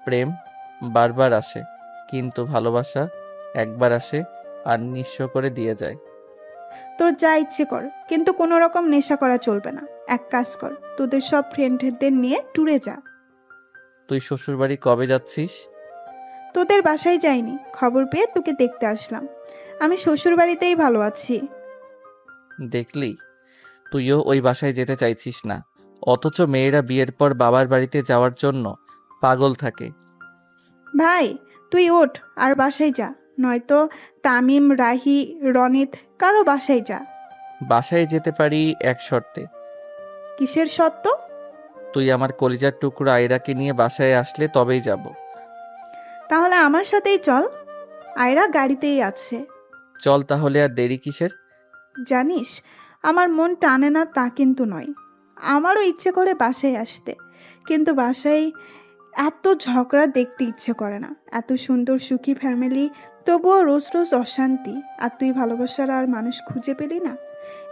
প্রেম বারবার আসে, কিন্তু ভালোবাসা একবার আসে আর নিঃস্ব করে দিয়ে যায়। তোর যা ইচ্ছে কর, কিন্তু কোনো রকম নেশা করা চলবে না। এক কাজ কর, তোদের সব ফ্রেন্ডদের নিয়ে ট্যুরে যা। তুই শ্বশুরবাড়ি কবে যাচ্ছিস? তোদের বাসায় যাইনি, খবর পেয়ে তোকে দেখতে আসলাম। আমি শ্বশুর বাড়িতেই ভালো আছি। দেখলি, তুইও ওই বাসায় যেতে চাইছিস না, অথচ মেয়েরা বিয়ের পর বাবার বাড়িতে যাওয়ার জন্য পাগল থাকে। ভাই তুই ওঠ আর বাসায় যা, নয়তো তামিম, রাহি, রনিত কারো বাসায় যা। বাসায় যেতে পারি এক শর্তে। কিসের সত্য? তুই আমার কলিজার টুকরো আয়রাকে নিয়ে বাসায় আসলে তবেই যাব। তাহলে আমার সাথেই চল, আয়রা গাড়িতেই আছে। চল তাহলে, আর দেরি কিসের? জানিস, আমার মন টানে না তা কিন্তু নয়, আমারও ইচ্ছে করে বাসায় আসতে, কিন্তু বাসায় এত ঝগড়া দেখতে ইচ্ছে করে না। এত সুন্দর সুখী ফ্যামিলি, তবুও রোজ রোজ অশান্তি। আর তুই ভালোবাসার আর মানুষ খুঁজে পেলি না।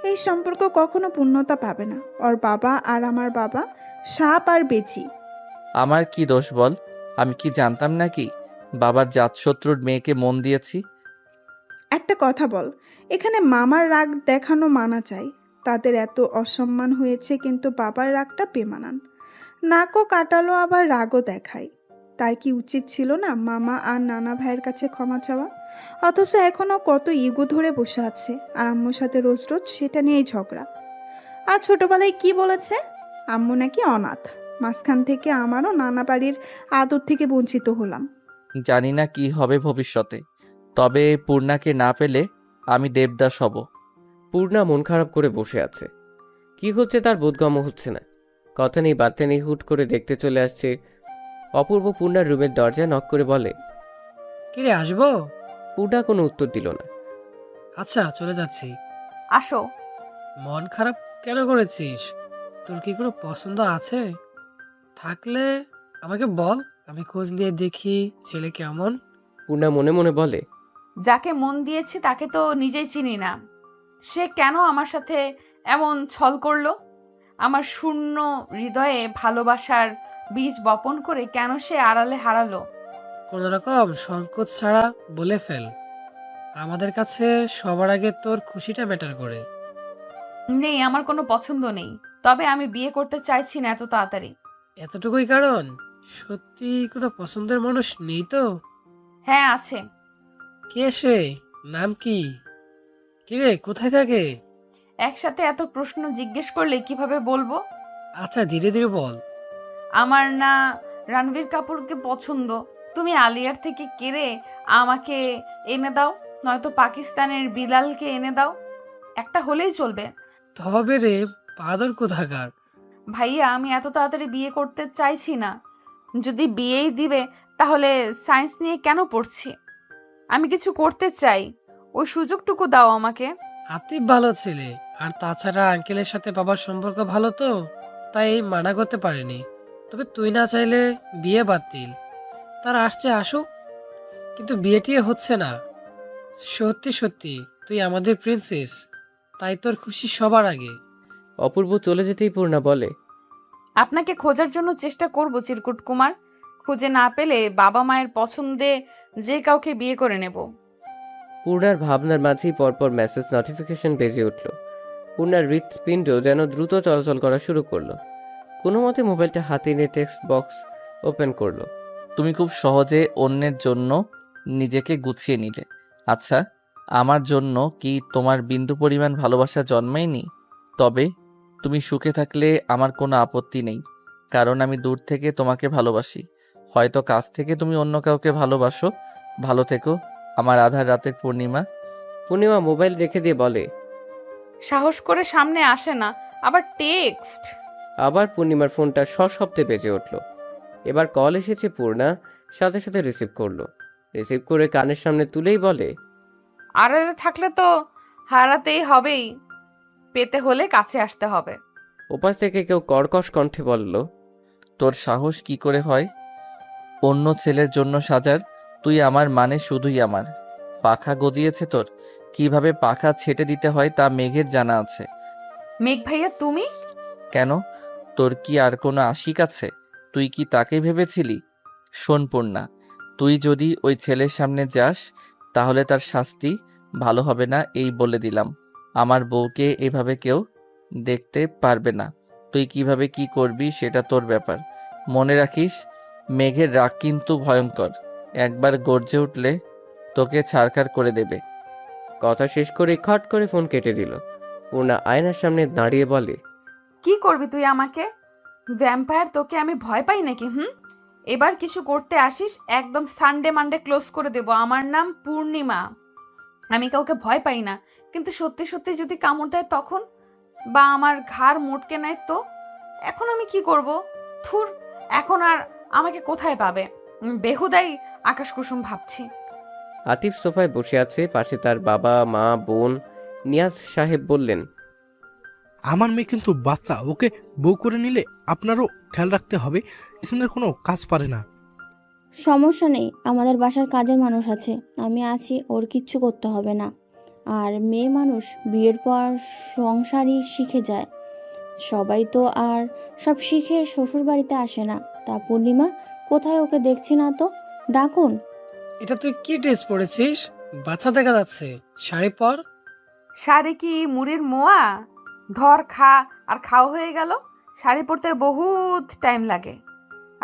এই সম্পর্ক কখনো পূর্ণতা পাবে না। ওর বাবা আর আমার বাবা সাপ আর বেচি। আমার কি দোষ বল? আমি কি জানতাম নাকি বাবার জাতশত্রুর মেয়েকে মন দিয়েছি? একটা কথা বল, এখানে মামার রাগ দেখানো মানা চাই। তাদের এত অসম্মান হয়েছে, কিন্তু বাবার রাগটা বেমানান। নাকও কাটালো, আবার রাগও দেখায়। তার কি উচিত ছিল না মামা আর নানা ভাইয়ের কাছে ক্ষমা চাওয়া? অথচ এখনও কত ইগো ধরে বসে আছে, আর আম্মুর সাথে রোজ রোজ সেটা নিয়েই ঝগড়া। আর ছোটবেলায় কি বলেছে, আম্মু নাকি অনাথ। মাঝখান থেকে আমারও নানা বাড়ির আদর থেকে বঞ্চিত হলাম। জানি না কি হবে ভবিষ্যতে, তবে পূর্ণাকে না পেলে আমি দেবদাস হব। পূর্ণা মন খারাপ করে বসে আছে। কি হচ্ছে তার বোধগম্য হচ্ছে না। কথা নেই বার্তা নেই, হুট করে দেখতে চলে আসছে অপূর্ব পূর্ণার রুমের দরজা নক করে বলে, কিরে আসবো? পূর্ণা কোনো উত্তর দিল না। আচ্ছা চলে যাচ্ছি। আসো। মন খারাপ কেন করেছিস? তোর কি কোনো পছন্দ আছে? থাকলে আমাকে বল, আমি খোঁজ নিয়ে দেখি ছেলে কেমন। পূর্ণা মনে মনে বলে, যাকে মন দিয়েছি তাকে তো নিজেই চিনি না। সে কেন আমার সাথে এমন ছল করলো? আমার শূন্য হৃদয়ে ভালোবাসার বীজ বপন করে কেন সে আড়ালে হারালো? কোন রকম সংকোচ ছাড়া বলে ফেল। আমাদের কাছে সবার আগে তোর খুশিটা ম্যাটার করে। নেই, আমার কোনো পছন্দ নেই। তবে আমি বিয়ে করতে চাইছি না এত তাড়াতাড়ি। এতটুকুই কারণ? সত্যি কোনো পছন্দের মানুষ নেই তো? হ্যাঁ আছে। কে সে? নাম কি? কিরে, কোথায় থাকে? একসাথে এত প্রশ্ন জিজ্ঞেস করলে কিভাবে বলবো? আচ্ছা, ধীরে ধীরে বল। আমার না রণবীর কাপুরকে পছন্দ। তুমি আলিয়ার থেকে কেড়ে আমাকে এনে দাও, নয়তো পাকিস্তানের বিলালকে এনে দাও। একটা হলেই চলবে। তবে রে, পাদর কোথাকার। ভাইয়া, আমি এত তাড়াতাড়ি বিয়ে করতে চাইছি না। যদি বিয়েই দিবে তাহলে সায়েন্স নিয়ে কেন পড়ছি? আমি কিছু করতে চাই, ওই সুযোগটুকু দাও আমাকে। আতিফ ভালো ছেলে, আর তাছাড়া আঙ্কেলের সাথে বাবার সম্পর্ক ভালো তো, তাই মানা করতে পারিনি। তবে তুই না চাইলে বিয়ে বাতিল। তার আসছে আসুক, কিন্তু বিয়েটি হচ্ছে না। সত্যি সত্যি তুই আমাদের প্রিন্সেস, তাই তোর খুশি সবার আগে। অপূর্ব চলে যেতেই পূর্ণা বলে, আপনাকে খোঁজার জন্য চেষ্টা করব চিরকুট কুমার। খুঁজে না পেলে বাবা মায়ের পছন্দে যে কাউকে বিয়ে করে নেব। পূর্ণার ভাবনার মাঝেই পরপর মেসেজ নোটিফিকেশন বেজে উঠল। পূর্ণার হৃৎপিণ্ড যেন দ্রুত চলাচল করা শুরু করলো। কোনো মতে মোবাইলটা হাতে নিয়ে টেক্সট বক্স ওপেন করলো। তুমি খুব সহজে অন্যের জন্য নিজেকে গুছিয়ে নিলে। আচ্ছা, আমার জন্য কি তোমার বিন্দু পরিমাণ ভালোবাসা জন্মেনি? তবে তুমি সুখে থাকলে আমার কোনো আপত্তি নেই, কারণ আমি দূর থেকে তোমাকে ভালোবাসি। হয়তো কাছ থেকে তুমি অন্য কাউকে ভালোবাসো। ভালো থেকো আমার আধার রাতের পূর্ণিমা। পূর্ণিমা মোবাইল রেখে দিয়ে বলে, সাহস করে সামনে আসে না, আবার টেক্সট। আবার পূর্ণিমার ফোনটা সশব্দে বেজে উঠল। এবার কল এসেছে। পূর্ণা সাথে সাথে রিসিভ করলো। রিসিভ করে কানের সামনে তুলেই বলে, আড়ালে থাকলে তো হারাতেই হবেই, পেতে হলে কাছে আসতে হবে। ওপাশ থেকে কেউ কর্কশ কণ্ঠে বলল, তোর সাহস কি করে হয় অন্য ছেলের জন্য সাজার? তুই আমার মানে শুধুই আমার। পাখা গজিয়েছে তোর? কিভাবে পাখা ছেটে দিতে হয় তা মেঘের জানা আছে। মেঘ ভাইয়া তুমি? কেন, তোর কি আর কোনো আশিক আছে? তুই কি তাকে ভেবেছিলি? শোন পূর্ণা, তুই যদি ওই ছেলের সামনে যাস তাহলে তার শাস্তি ভালো হবে না, এই বলে দিলাম। আমার বউকে এভাবে কেউ দেখতে পারবে না। তুই কিভাবে কি করবি সেটা তোর ব্যাপার। মনে রাখিস, মেঘের রাগ কিন্তু ভয়ঙ্কর। একবার গর্জে উঠলে তোকে ছাড়খাড় করে দেবে। কথা শেষ করে খট করে ফোন কেটে দিল। পূর্ণা আয়নার সামনে দাঁড়িয়ে বলে, কি করবি তুই আমাকে? ভ্যাম্পায়ার তোকে আমি ভয় পাই নাকি? এবার কিছু করতে আসিস, একদম সানডে মানডে ক্লোজ করে দেব। আমার নাম পূর্ণিমা, আমি কাউকে ভয় পাই না। কিন্তু সত্যি সত্যি যদি কামড় দেয় তখন, বা আমার ঘাড় মোটকে নেয় তো? এখন আমি কি করব? থুর, এখন আর আমাকে কোথায় পাবে? বেহুদাই আকাশ কুসুম ভাবছি। আতিফ সোফায় বসে আছে। পাশে তার বাবা মা বোন। নিয়াজ সাহেব বললেন, আমার মেয়ে কিন্তু বাচ্চা, ওকে বউ করে নিলে আপনারও খেয়াল রাখতে হবে। কিচেনের কোনো কাজ পারে না। সমস্যা নেই, আমাদের বাসার কাজের মানুষ আছে, আমি আছি, ওর কিচ্ছু করতে হবে না। আর মেয়ে মানুষ বিয়ের পর সংসারই শিখে যায়। সবাই তো আর সব শিখে শ্বশুর বাড়িতে আসে না। তা পূর্ণিমা কোথায়? ওকে দেখছি না তো, ডাকুন। এটা তুই কি ড্রেস পরেছিস? বাচ্চা দেখা যাচ্ছে। শাড়ি পর। শাড়ি কি মুড়ির মোয়া? ধর, খা, আর খাওয়া হয়ে গেল। শাড়ি পরতে বহুত টাইম লাগে।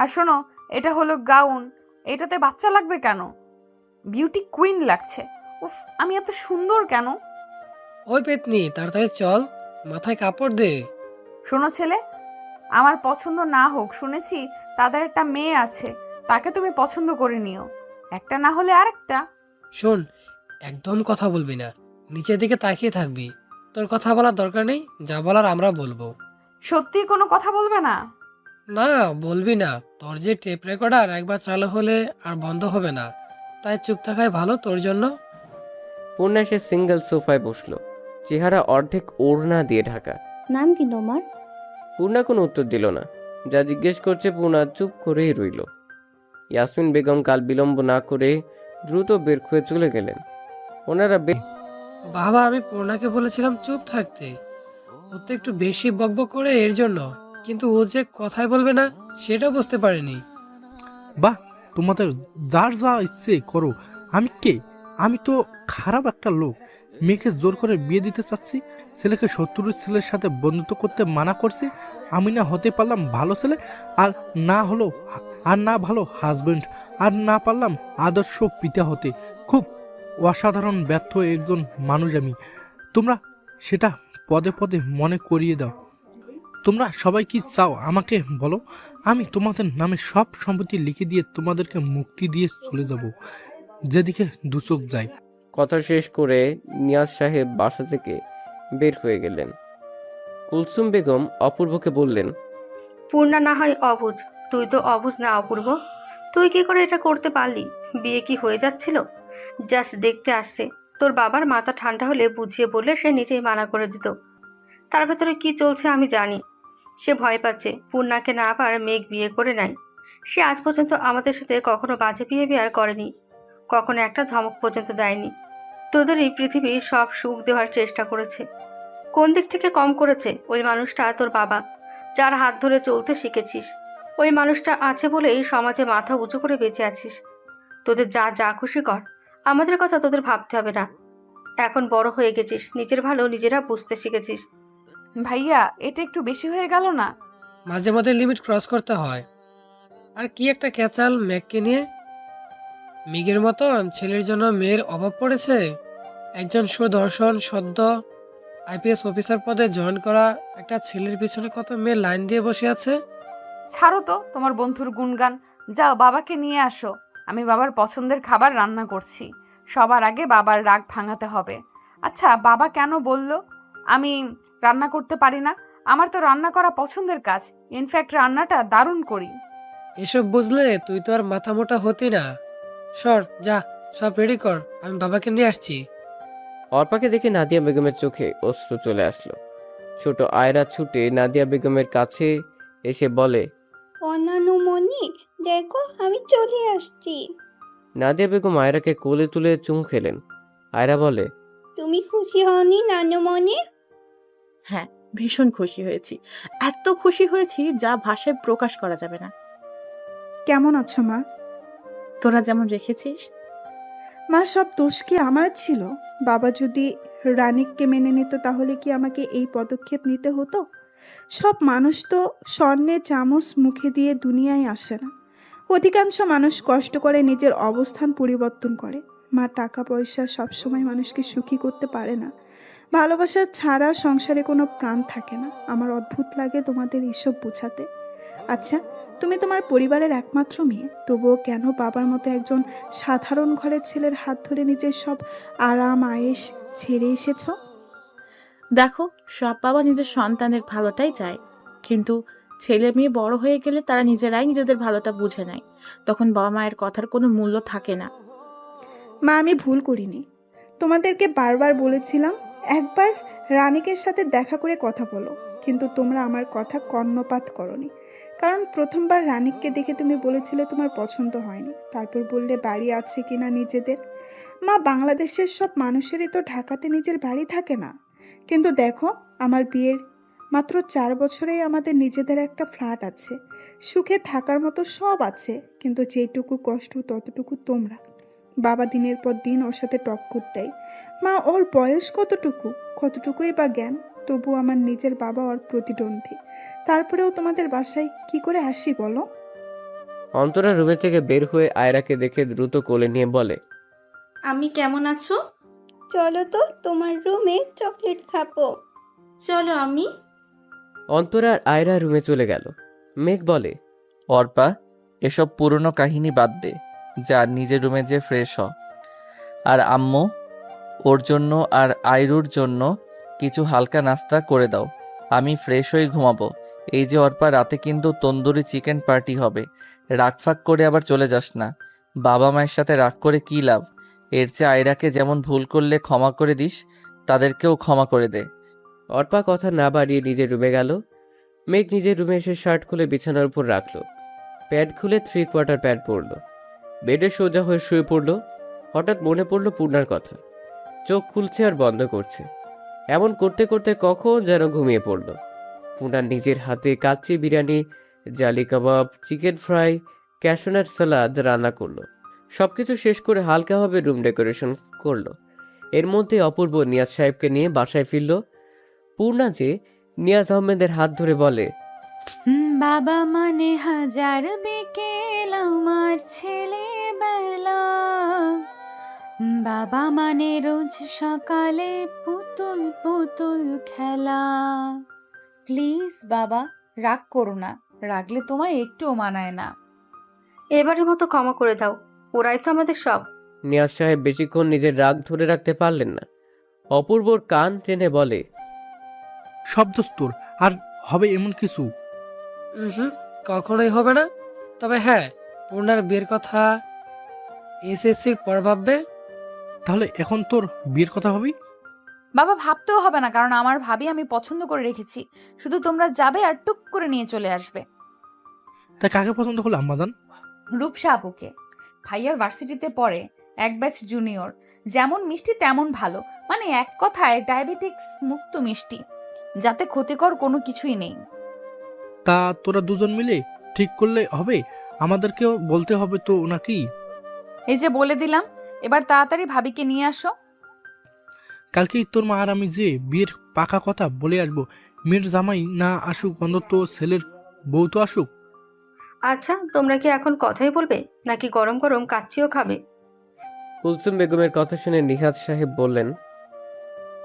আর শোনো, এটা হলো গাউন, এটাতে বাচ্চা লাগবে কেন? বিউটি কুইন লাগছে। উফ, আমি এত সুন্দর কেন? ওই পেতনি, তাড়াতাড়ি চল, মাথায় কাপড় দে। শোনো ছেলে, আমার পছন্দ না হোক, শুনেছি তাদের একটা মেয়ে আছে, তাকে তুমি পছন্দ করে নিও। একটা না হলে আরেকটা। শোন, একদম কথা বলবি না, নিচের দিকে তাকিয়ে থাকবি। তোর কথা বলার দরকার নেই, যা বলার আমরা বলবো। সত্যি কোনো কথা বলবে না? না, বলবি না। তোর যে টেপ রেকর্ডার একবার চালু হলে আর বন্ধ হবে না, তাই চুপ থাকাই ভালো তোর জন্য। পূর্ণা সে সিঙ্গেল সোফায় বসলো। চেহারা অর্ধেক ওড়না দিয়ে ঢাকা। নাম কি তোমার? পূর্ণা কোনো উত্তর দিল না। যা জিজ্ঞেস করছে পূর্ণা চুপ করেই রইল। ইয়াসমিন বেগম কাল বিলম্ব না করে দ্রুত বের হয়ে চলে গেলেন। ওনারা বাবা, আমি পূর্ণাকে বলেছিলাম চুপ থাকতে। ও তো একটু বেশি বকবক করে এর জন্য, কিন্তু ও যে কথাই বলবে না সেটা বুঝতে পারিনি। বাহ, তোমাদের যার যা ইচ্ছে করো। আমি কে? আমি তো খারাপ একটা লোক। মেয়েকে জোর করে বিয়ে দিতে চাচ্ছি, ছেলেকে শত্রুর ছেলের সাথে বন্ধুত্ব করতে মানা করছি। আমি না হতে পারলাম ভালো ছেলে, আর না ভালো হাজবেন্ড, আর না পারলাম আদর্শ পিতা হতে। খুব অসাধারণ ব্যর্থ একজন মানুষ আমি। তোমরা সেটা পদে পদে মনে করিয়ে দাও। তোমরা সবাই কি চাও আমাকে বলো। আমি তোমাদের নামে সব সম্পত্তি লিখে দিয়ে তোমাদেরকে মুক্তি দিয়ে চলে যাব, যেদিকে দুচোখ যায়। কথা শেষ করে নিয়াজ সাহেব বাসা থেকে বের হয়ে গেলেন। কুলসুম বেগম অপূর্বকে বললেন, পূর্ণা না হয় অবুঝ, তুই তো অবুঝ না অপূর্ব। তুই কি করে এটা করতে পারলি? বিয়ে কি হয়ে যাচ্ছিল? জাস্ট দেখতে আসছে। তোর বাবার মাথা ঠান্ডা হলে বুঝিয়ে বললে সে নিজেই মানা করে দিত। তার ভেতরে কি চলছে আমি জানি। সে ভয় পাচ্ছে পূর্ণাকে না আবার মেঘ বিয়ে করে নেয়। সে আজ পর্যন্ত আমাদের সাথে কখনো বাজে বিহেভিয়ার করেনি, কখনো একটা ধমক পর্যন্ত দেয়নি। তোদেরই পৃথিবীর সব সুখ দেওয়ার চেষ্টা করেছে। কোন দিক থেকে কম করেছে? ওই মানুষটা তোর বাবা, যার হাত ধরে চলতে শিখেছিস। ওই মানুষটা আছে বলেই সমাজে মাথা উঁচু করে বেঁচে আছিস। তোদের যা যা খুশি কর, আমাদের কথা তোদের ভাবতে হবে না। এখন বড় হয়ে গেছিস, নিজের ভালো নিজেরা বুঝতে শিখেছিস। ভাইয়া, এটা একটু বেশি হয়ে গেল না? মাঝে মাঝে লিমিট ক্রস করতে হয়। আর কি একটা ক্যাচাল মেঘকে নিয়ে। মেঘের মতন ছেলের জন্য মেয়ের অভাব পড়েছে। একজন সুদর্শন সদ্য আইপিএস অফিসার পদে জয়েন করা একটা ছেলের পিছনে কত মেয়ে লাইন দিয়ে বসে আছে। ছাড়ো তো তোমার বন্ধুর গুণগান। যাও, বাবাকে নিয়ে আসো। আমি বাবার পছন্দের খাবার রান্না করছি। সবার আগে বাবার রাগ ভাঙাতে হবে। আচ্ছা, বাবা কেন বলল আমি রান্না করতে পারি না? আমার তো রান্না করা পছন্দের কাজ। ইনফ্যাক্ট রান্নাটা দারুণ করি। এসব বুঝলে তুই তো আর মাথা মোটা হতি না। সর, যা, সব রেডি কর, আমি বাবাকে নিয়ে আসছি। অর্পাকে দেখে নাদিয়া বেগমের চোখে অশ্রু চলে আসলো। ছোট আয়রা ছুটে নাদিয়া বেগমের কাছে এসে বলে, অনানুমনি, দেখো আমি চলে আসছি। নাদিয়া বেগম আয়রাকে কোলে তুলে চুমু খেলেন। আয়রা বলে, তুমি খুশি হওনি নানুমনি? হ্যাঁ, ভীষণ খুশি হয়েছি। এত খুশি হয়েছি যা ভাষায় প্রকাশ করা যাবে না। কেমন আছো মা? তোরা যেমন রেখেছিস। মা, সব দোষ কি আমার ছিল? বাবা যদি রানিককে মেনে নিত তাহলে কি আমাকে এই পদক্ষেপ নিতে হতো? সব মানুষ তো স্বর্ণের চামচ মুখে দিয়ে দুনিয়ায় আসে না। অধিকাংশ মানুষ কষ্ট করে নিজের অবস্থান পরিবর্তন করে। মা, টাকা পয়সা সবসময় মানুষকে সুখী করতে পারে না। ভালোবাসা ছাড়া সংসারে কোনো প্রাণ থাকে না। আমার অদ্ভুত লাগে তোমাদের এসব বোঝাতে। আচ্ছা, তুমি তোমার পরিবারের একমাত্র মেয়ে, তবুও কেন বাবার মতো একজন সাধারণ ঘরের ছেলের হাত ধরে নিজের সব আরাম আয়েশ ছেড়ে এসেছো? দেখো, সব বাবা নিজের সন্তানের ভালোটাই চায়, কিন্তু ছেলে মেয়ে বড় হয়ে গেলে তারা নিজেরাই নিজেদের ভালোটা বুঝে নেয়। তখন বাবা মায়ের কথার কোনো মূল্য থাকে না। মা, আমি ভুল করিনি। তোমাদেরকে বারবার বলেছিলাম একবার রানিকের সাথে দেখা করে কথা বলো, কিন্তু তোমরা আমার কথা কর্ণপাত করনি। কারণ প্রথমবার রানিককে দেখে তুমি বলেছিলে তোমার পছন্দ হয়নি, তারপর বললে বাড়ি আছে কিনা নিজেদের। মা, বাংলাদেশের সব মানুষেরই তো ঢাকাতে নিজের বাড়ি থাকে না। কিন্তু দেখো, আমার বিয়ের মাত্র 4 বছরেই আমাদের নিজেদের একটা ফ্ল্যাট আছে, সুখে থাকার মতো সব আছে। কিন্তু যেটুকু কষ্ট ততটুকু তোমরা। বাবা দিনের পর দিন ওর সাথে টক্কর দেয়। মা, ওর বয়স কতটুকুই বা জ্ঞান, তবু আমার নিজের বাবা ওর প্রতিদ্বন্দ্বী। তারপরেও তোমাদের বাসায় কি করে আসি বলো? অন্তরা রুমে থেকে বের হয়ে আয়রাকে দেখে দ্রুত কোলে নিয়ে বলে, আমি কেমন আছো? চলো তো তোমার রুমে চকলেট খাবো। চলো আমি। অন্তরা আর আয়রা রুমে চলে গেল। মেঘ বলে, অর্পা, এসব পুরনো কাহিনী বাদ দে, যা নিজের রুমে যে ফ্রেশ হ। আর আম্মু, ওর জন্য আর আইরুর জন্য কিছু হালকা নাস্তা করে দাও। আমি ফ্রেশ হয়ে ঘুমাবো। এই যে অর্পা, রাতে কিন্তু তন্দুরি চিকেন পার্টি হবে। রাগ ফাগ করে আবার চলে যাস না। বাবা মায়ের সাথে রাগ করে কী লাভ? এর চেয়ে আয়রাকে যেমন ভুল করলে ক্ষমা করে দিস, তাদেরকেও ক্ষমা করে দে। অর্পা কথা না বাড়িয়ে নিজের রুমে গেল। মেঘ নিজের রুমে এসে শার্ট খুলে বিছানার উপর রাখলো। প্যাড খুলে 3/4 প্যাড পরলো। বেডে সোজা হয়ে শুয়ে পড়লো। হঠাৎ মনে পড়লো পূর্ণার কথা। চোখ খুলছে আর বন্ধ করছে। এমন করতে করতে কখন যেন ঘুমিয়ে পড়লো। পূর্ণার নিজের হাতে কাচ্চি বিরিয়ানি, জালি কাবাব, চিকেন ফ্রাই, ক্যাশনাট সালাদ রান্না করলো। সবকিছু শেষ করে হালকাভাবে রুম ডেকোরেশন করলো। এর মধ্যে অপূর্ব নিয়াজ সাহেবকে নিয়ে বাসায় ফিরল। পূর্ণা যে নিয়াজ আহমেদের হাত ধরে বলে, বাবা মানে হাজার বিকেল আমার ছেলেবেলা, বাবা মানে রোজ সকালে পুতুল পুতুল খেলা। প্লিজ বাবা, রাগ করো না, রাগলে তোমায় একটুও মানায় না। এবারের মতো ক্ষমা করে দাও, ওরাই তো আমাদের সব। নিয়াজ সাহেব বেশিক্ষণ নিজের রাগ ধরে রাখতে পারলেন না। অপূর্বর কান টেনে বলে, সব দোষ তোর, আর হবে এমন কিছু? কখনোই হবে না। তবে হ্যাঁ, পূর্ণার বিয়ের কথা এসএসসির পর ভাববে। তাহলে এখন তোর বিয়ের কথা ভাবি? বাবা, ভাবতেও হবে না, কারণ আমার ভাবি আমি পছন্দ করে রেখেছি। শুধু তোমরা যাবে আর টুক করে নিয়ে চলে আসবে। তা কাকে পছন্দ করলো আম্মাজান? রূপসা আপুকে। ভাইয়ার ভার্সিটিতে পড়ে, এক ব্যাচ জুনিয়র। যেমন মিষ্টি তেমন ভালো, মানে এক কথায় ডায়াবেটিক্স মুক্ত মিষ্টি, যাতে ক্ষতিকর কোনো কিছুই নেই। তা তোরা দুজন মিলে ঠিক করলে হবে? আমাদেরকেও বলতে হবে তো নাকি? এই যে বলে দিলাম, এবার তাড়াতাড়ি ভাবিকে নিয়ে আসো। কালকেই তোর মা আর আমি যে বিয়ের পাকা কথা বলে আসবো। মেয়ের জামাই না আসুক, অন্তত ছেলের বউ তো আসুক। আচ্ছা, তোমরা কি এখন কথাই বলবে নাকি গরম গরম কাচ্চিও খাবে? কুলসুম বেগমের কথা শুনে নিহাজ সাহেব বললেন,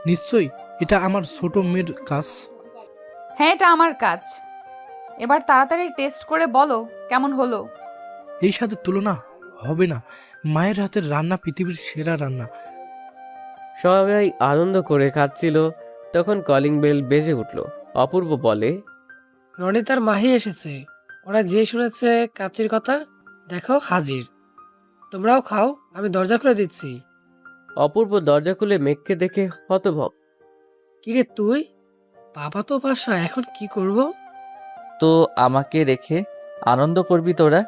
নিশ্চয়ই এটা আমার ছোট মেয়ের কাজ। হ্যাঁ, এটা আমার কাজ। এবার তাড়াতাড়ি টেস্ট করে বলো কেমন হলো। এই সাথে তুলনা হবে না। মায়ের হাতের রান্না পৃথিবীর সেরা রান্না। সবাই আনন্দ করে খাচ্ছিল। তখন কলিং বেল বেজে উঠল। অপূর্ব বলে, রনি তার মাহি এসেছে। ওরা যে শুনেছে কাচ্চির কথা, দেখো হাজির। তোমরাও খাও, আমি দরজা খুলে দিচ্ছি। অপূর্ব দরজা খুলে মেঘকে দেখে হতভম্ব। কিরে তুই? বাবা তো বাসা, এখন কি করব? তো আমাকে রেখে আনন্দ করবি তোরা,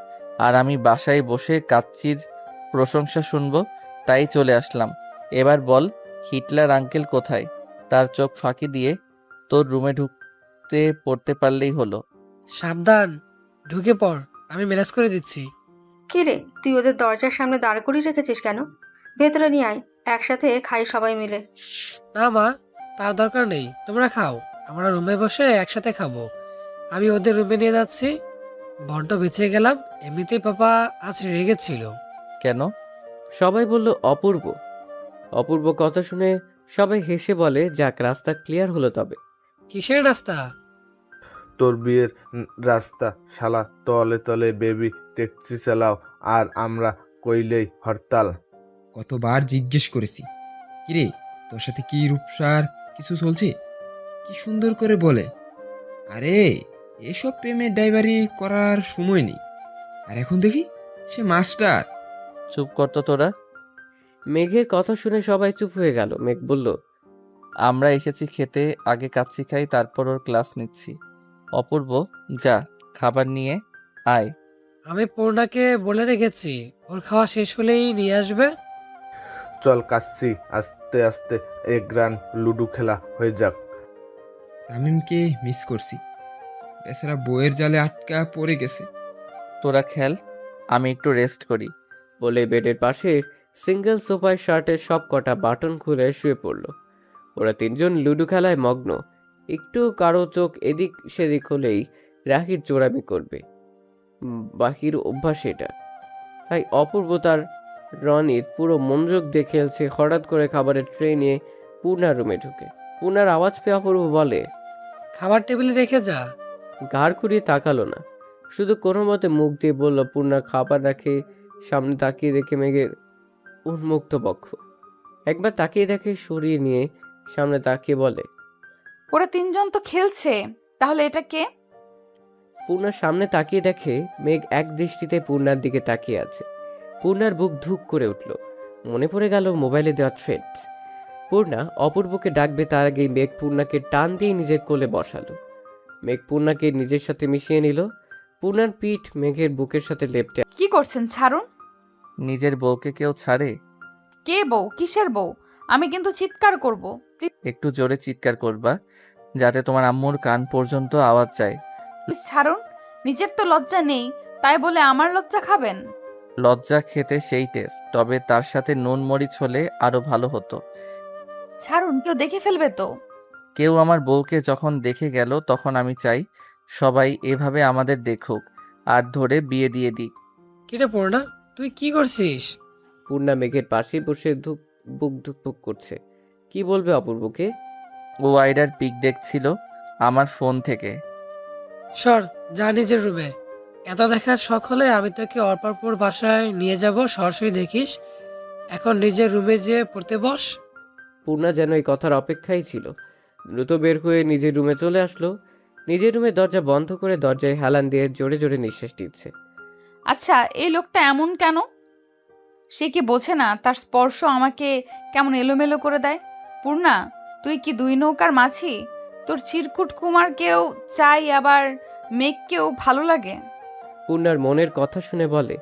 আর আমি বাসায় বসে কাচ্চির প্রশংসা শুনবো, তাই চলে আসলাম। এবার বল, হিটলার আঙ্কেল কোথায়? তার চোখ ফাঁকি দিয়ে তোর রুমে ঢুকতে পড়তে পারলেই হলো। সাবধান, ঢুকে পড়, আমি ম্যানেজ করে দিচ্ছি। কি রে, তুই ওদের দরজার সামনে দাঁড় করিয়ে রেখেছিস কেন? ভেতরে নিয়ে আয়, একসাথে খাই সবাই মিলে। না মা, তার দরকার নেই, তোমরা খাও। আমরা রুমে বসে একসাথে খাবো। আমি ওদের রুমে নিয়ে যাচ্ছি। বড্ড বেঁচে গেলাম। এমনিতেই পাপা আজ রেগেছিল। কেন? সবাই বলল অপূর্ব। অপূর্ব কথা শুনে সবাই হেসে বলে, যাক, রাস্তা ক্লিয়ার হলো। তবে কিসের রাস্তা? তোর বিয়ের রাস্তা শালা। তলে তলে বেবি ট্যাক্সি চালাও, আর আমরা কইলেই হরতাল। কতবার জিজ্ঞেস করেছি, কিরে তোর সাথে কি রূপসার কিছু চলছে? কি সুন্দর করে বলে, আরে এসব প্রেমের ড্রাইভারি করার সময় নেই। আর এখন দেখি সে মাস্টার। চুপ করতো তোরা। মেঘের কথা শুনে সবাই চুপ হয়ে গেল। মেঘ বলল, আমরা এসেছি খেতে, আগে কাচ্চি খাই, তারপর ওর ক্লাস নিচ্ছি। অপূর্ব, যা খাবার নিয়ে আয়। আমি পূর্ণাকে বলে রেখেছি, ওর খাওয়া শেষ হলেই নিয়ে আসবে। চল কাচ্চি, আস্তে আস্তে এক গ্রান লুডো খেলা হয়ে যাক। তামিমকে মিস করছি, বেচারা বইয়ের জালে আটকা পড়ে গেছে। তোরা খেল, আমি একটু রেস্ট করি। বলে বেডের পাশে সিঙ্গেল সোফায় শার্টের সব কটা বাটন খুলে শুয়ে পড়ল। ওরা তিনজন লুডো খেলায় মগ্ন। একটু কারো চোখ এদিক সেদিক হলেই রাখির চোরামি করবে। বাকির অভ্যাস এটা। তাই অপূর্ব তার রনির পুরো মনোযোগ দিয়ে খেলছে। হঠাৎ করে খাবারের ট্রে নিয়ে পূর্ণার রুমে ঢুকে। পূর্ণার আওয়াজ পেয়ে অপূর্ব বলে, খাবার টেবিলে রেখে যা। ঘাড় ঘুরিয়ে তাকালো না, শুধু কোনো মতে মুখ দিয়ে বলল, পূর্ণা খাবার রাখে। সামনে তাকিয়ে দেখে মেঘের উন্মুক্ত বক্ষ। একবার তাকিয়ে দেখে সরিয়ে নিয়ে সামনে তাকিয়ে বলে, ওরা তিনজন তো খেলছে, তাহলে এটা কে? পূর্ণার সামনে তাকিয়ে দেখে মেঘ এক দৃষ্টিতে পূর্ণার দিকে তাকিয়ে আছে। পূর্ণার বুক ধুক করে উঠল। মনে পড়ে গেল মোবাইলে দেওয়া থ্রেড। পূর্ণা অপূর্বকে ডাকবে তার আগেই মেঘ পূর্ণাকে টান দিয়ে নিজের কোলে বসালো। মেঘ পূর্ণাকে নিজের সাথে মিশিয়ে নিল। পূর্ণার পিঠ মেঘের বুকের সাথে লেপ্টে। কি করছেন? ছাড়ুন। নিজের বউকে কেউ ছাড়ে? কে বউ? কিসের বউ? আমি কিন্তু চিৎকার করব। একটু জোরে চিৎকার করবা, যাতে তোমার আম্মুর কান পর্যন্ত আওয়াজ যায়। প্লিজ ছাড়ুন। নিজের তো লজ্জা নেই, তাই বলে আমার লজ্জা খাবেন? লজ্জা খেতে সেই টেস্ট, তবে তার সাথে নুন মরিচ হলে আরো ভালো হতো। ছাড়ুন, কেউ দেখে ফেলবে তো। কেউ আমার বউকে যখন দেখে গেল, তখন আমি চাই সবাই এভাবে আমাদের দেখুক আর ধরে বিয়ে দিয়ে দিক। কিরে পূর্ণা, তুই কি করছিস? পূর্ণা মেঘের পাশে বসে বুক ধুকপুক করছে। কি বলবে অপূর্বকে? ও আইডার পিক দেখছিল আমার ফোন থেকে। সর, যা নিজের রুমে। এত দেখার শখ হলে আমি তোকে অর্পারপুর বাসায় নিয়ে যাব, সরাসরি দেখিস। এখন নিজের রুমে যেয়ে পড়তে বস। পূর্ণা যেন এই কথার অপেক্ষাই ছিল। দ্রুত বের হয়ে নিজের রুমে চলে আসলো। নিজের রুমে দরজা বন্ধ করে দরজায় হেলান দিয়ে জোরে জোরে নিঃশ্বাস নিচ্ছে। আচ্ছা, এই লোকটা এমন কেন? সে কি বোঝে না তার স্পর্শ আমাকে কেমন এলোমেলো করে দেয়? পূর্ণা, তুই কি দুই নৌকার মাঝি? তোর চিরকুট কুমারকেও চাই, আবার মেঘকেও ভালো লাগে। পূর্ণার মনের কথা শুনে বলে,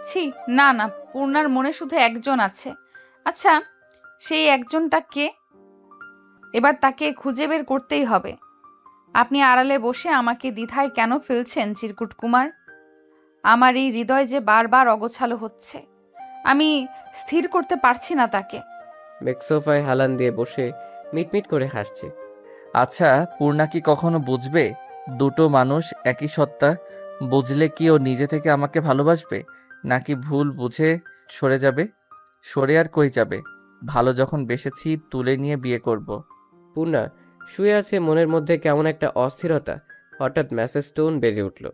ছি, না না, পূর্ণার মনে শুধু একজন আছে। আচ্ছা, সেই একজনটা কে? এবার তাকে খুঁজে বের করতেই হবে। আপনি আড়ালে বসে আমাকে দ্বিধায় কেন ফেলছেন চিরকুট কুমার? আমার এই হৃদয় যে বারবার অগোছালো হচ্ছে, আমি স্থির করতে পারছি না তাকে। মেঘ সোফায় হেলান দিয়ে বসে মিটমিট করে হাসছে। আচ্ছা, পূর্ণা কি কখনো বুঝবে দুটো মানুষ একই সত্তা? বুঝলে কি ও নিজে থেকে আমাকে ভালোবাসবে, নাকি ভুল বুঝে সরে যাবে? সরে আর কই যাবে? ভালো যখন বেসেছি, তুলে নিয়ে বিয়ে করব। পূর্ণা শুয়ে আছে, মনের মধ্যে কেমন একটা অস্থিরতা। হঠাৎ মেসেজ টোন বেজে উঠল।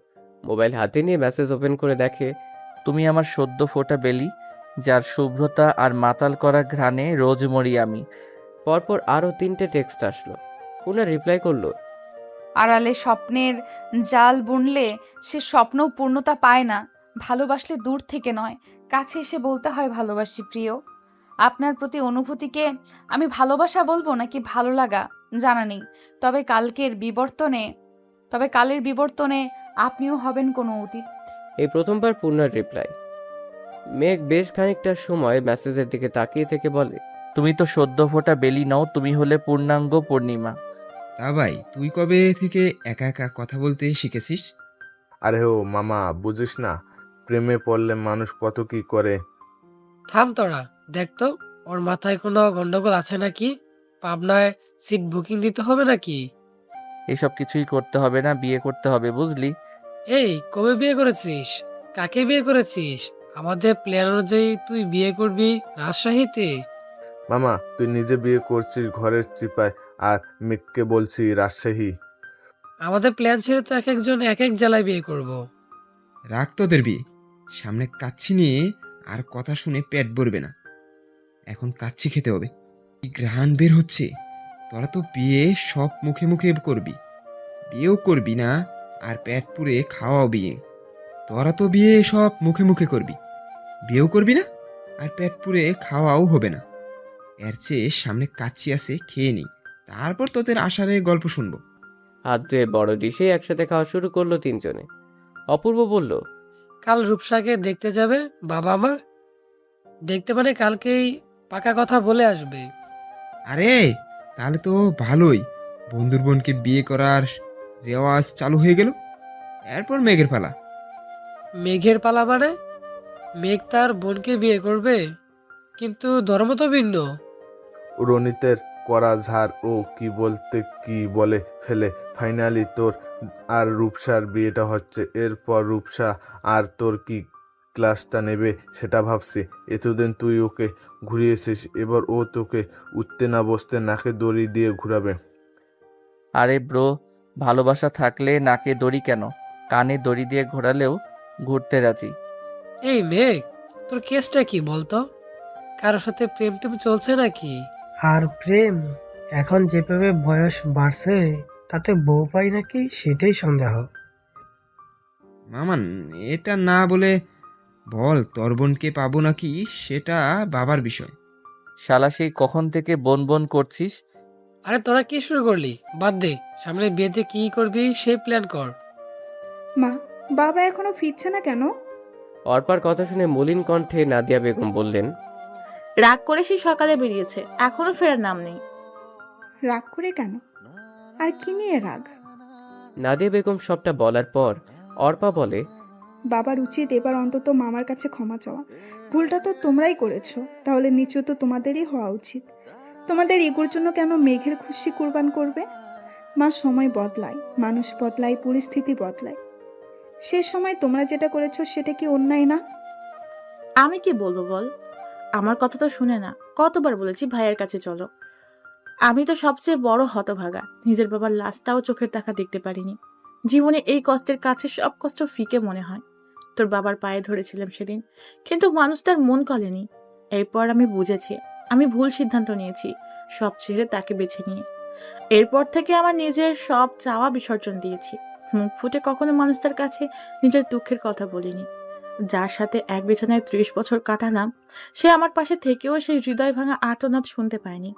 মোবাইল হাতে নিয়ে মেসেজ ওপেন করে দেখে, তুমি আমার সদ্য ফোটা বেলি, যার শুভ্রতা আর মাতাল করা ঘ্রাণে রোজ মরি আমি। পরপর আরও 3টে টেক্সট আসলো। পূর্ণা রিপ্লাই করলো, আড়ালে স্বপ্নের জাল বুনলে সে স্বপ্নও পূর্ণতা পায় না। ভালোবাসলে দূর থেকে নয়, কাছে এসে বলতে হয় ভালোবাসি প্রিয়। আপনার প্রতি অনুভূতিকে আমি ভালোবাসা বলবো নাকি ভালো লাগা জানা নেই, তবে কালের বিবর্তনে আপনিও হবেন কোনো অতীত। এই প্রথমবার পূর্ণার রিপ্লাই। মেঘ বেশ খানিকটা সময় মেসেজের দিকে তাকিয়ে থেকে বলে, তুমি তো সদ্য ফোটা বেলি নও, তুমি হলে পূর্ণাঙ্গ পূর্ণিমা। তা ভাই, তুই কবে থেকে একা একা কথা বলতে শিখেছিস? আরে ও মামা, বুঝিস না, প্রেমে পড়লে মানুষ কত কি করে। থাম তোরা, দেখ তো ওর মাথায় কোনো গন্ডগোল আছে নাকি? পাবনায় সিট বুকিং দিতে হবে নাকি? এসব কিছুই করতে হবে না, বিয়ে করতে হবে, বুঝলি? এই, কবে বিয়ে করেছিস? কাকে বিয়ে করেছিস? আমাদের প্ল্যান অনুযায়ী তুই বিয়ে করবি রাজশাহীতে। মামা, তুই নিজে বিয়ে করছিস ঘরের চিপায়, আর মেঘকে বলছি রাজশাহী। আমাদের প্ল্যান ছিল তো এক একজন এক এক জেলায় বিয়ে করব। রাখ তোদের বিয়ে, সামনে কাচ্ছি নিয়ে আর কথা শুনে পেট ভরবে না। এখন কাচ্ছি খেতে হবে। কি ঘ্রাণ বের হচ্ছে! তোরা তো বিয়ে সব মুখে মুখে করবি, বিয়েও করবি না, আর পেট পুড়ে খাওয়াও বিয়ে। তোরা তো বিয়ে সব মুখে মুখে করবি, বিয়েও করবি না, আর পেট পুড়ে খাওয়াও হবে না। এর চেয়ে সামনে কাচ্ছি আছে, খেয়ে নিই, তারপর তোদের আষাঢ়ে গল্প শুনবো। হাত ধুয়ে বড় ডিশে একসাথে খাওয়া শুরু করলো 3জনে। অপূর্ব বলল, কাল রূপসাকে দেখতে যাবে বাবা মা? দেখতে মানে কালকেই পাকা কথা বলে আসবে। আরে তাহলে তো ভালোই, বন্ধুর বোনকে বিয়ে করার রেওয়াজ চালু হয়ে গেল। এরপর মেঘের পালা। মেঘের পালা মানে? মেঘ তার বোনকে বিয়ে করবে, কিন্তু ধর্ম তো ভিন্ন। রনিতের করা ঝাড় ও কি বলতে কি বলে ফেলে। ফাইনালি তোর আর রূপসার বিয়েটা হচ্ছে। এরপর রূপসা আর তোর কি ক্লাসটা নেবে সেটা ভাবছি। এতদিন তুই ওকে ঘুরিয়েছিস, এবার ও তোকে উঠতে না বসতে নাকে দড়ি দিয়ে ঘুরাবে। আরে ব্রো, ভালোবাসা থাকলে নাকে দড়ি কেন? কানে দড়ি দিয়ে ঘোরালেও ঘুরতে রাজি। এই মেঘ, তোর কেসটা কি বলতো? কারোর সাথে প্রেম টেম চলছে নাকি? আর প্রেম, এখন যেভাবে বয়স বাড়ছে তাতে বউ পাই নাকি সেটাই সন্দেহ। মামান, এটা না বলে বল তোর বোনকে পাবো নাকি সেটা বাবার বিষয়। শালা সেই কখন থেকে বন বন করছিস? আরে তোরা কি শুরু করলি? বাদ দে, সামনে বিয়েতে কি করবি সেই প্ল্যান কর। মা, বাবা এখনো ফিরছে না কেন? অর্পার কথা শুনে মলিন কণ্ঠে নাদিয়া বেগম বললেন, রাগ করে সে সকালে বেরিয়েছে, এখনো ফেরার নাম নেই। রাগ করে কেন? আর কি নিয়ে রাগ? নাদিয়া বেগম সবটা বলার পর অর্পা বলে, বাবার উচিত এবার অন্তত মামার কাছে ক্ষমা চাওয়া। ভুলটা তো তোমরাই করেছো, তাহলে নিশ্চয় তো তোমাদেরই হওয়া উচিত। তোমাদের ইগোর জন্য কেন মেঘের খুশি কুরবান করবে? মা, সময় বদলায়, মানুষ বদলায়, পরিস্থিতি বদলায়। সে সময় তোমরা যেটা করেছো সেটা কি অন্যায় না? আমি কি বলবো বল? আমার কথা তো শুনে না। কতবার বলেছি ভাইয়ের কাছে চলো। আমি তো সবচেয়ে বড় হতভাগা, নিজের বাবার লাশটাও চোখের দেখা দেখতে পারিনি। জীবনে এই কষ্টের কাছে সব কষ্ট ফিকে মনে হয়। তোর বাবার পায়ে ধরেছিলাম সেদিন, কিন্তু মানুষ তার মন গলেনি। এরপর আমি বুঝেছি আমি ভুল সিদ্ধান্ত নিয়েছি, সব ছেড়ে তাকে বেছে নিয়ে। এরপর থেকে আমার নিজের সব চাওয়া বিসর্জন দিয়েছি। মুখ ফুটে কখনো মানুষটার কাছে নিজের দুঃখের কথা বলিনি। যার সাথে এক বিছানায় 30 বছর কাটালাম, সে আমার পাশে থেকেও সেই হৃদয় ভাঙা আর্তনাদ শুনতে পায়নি।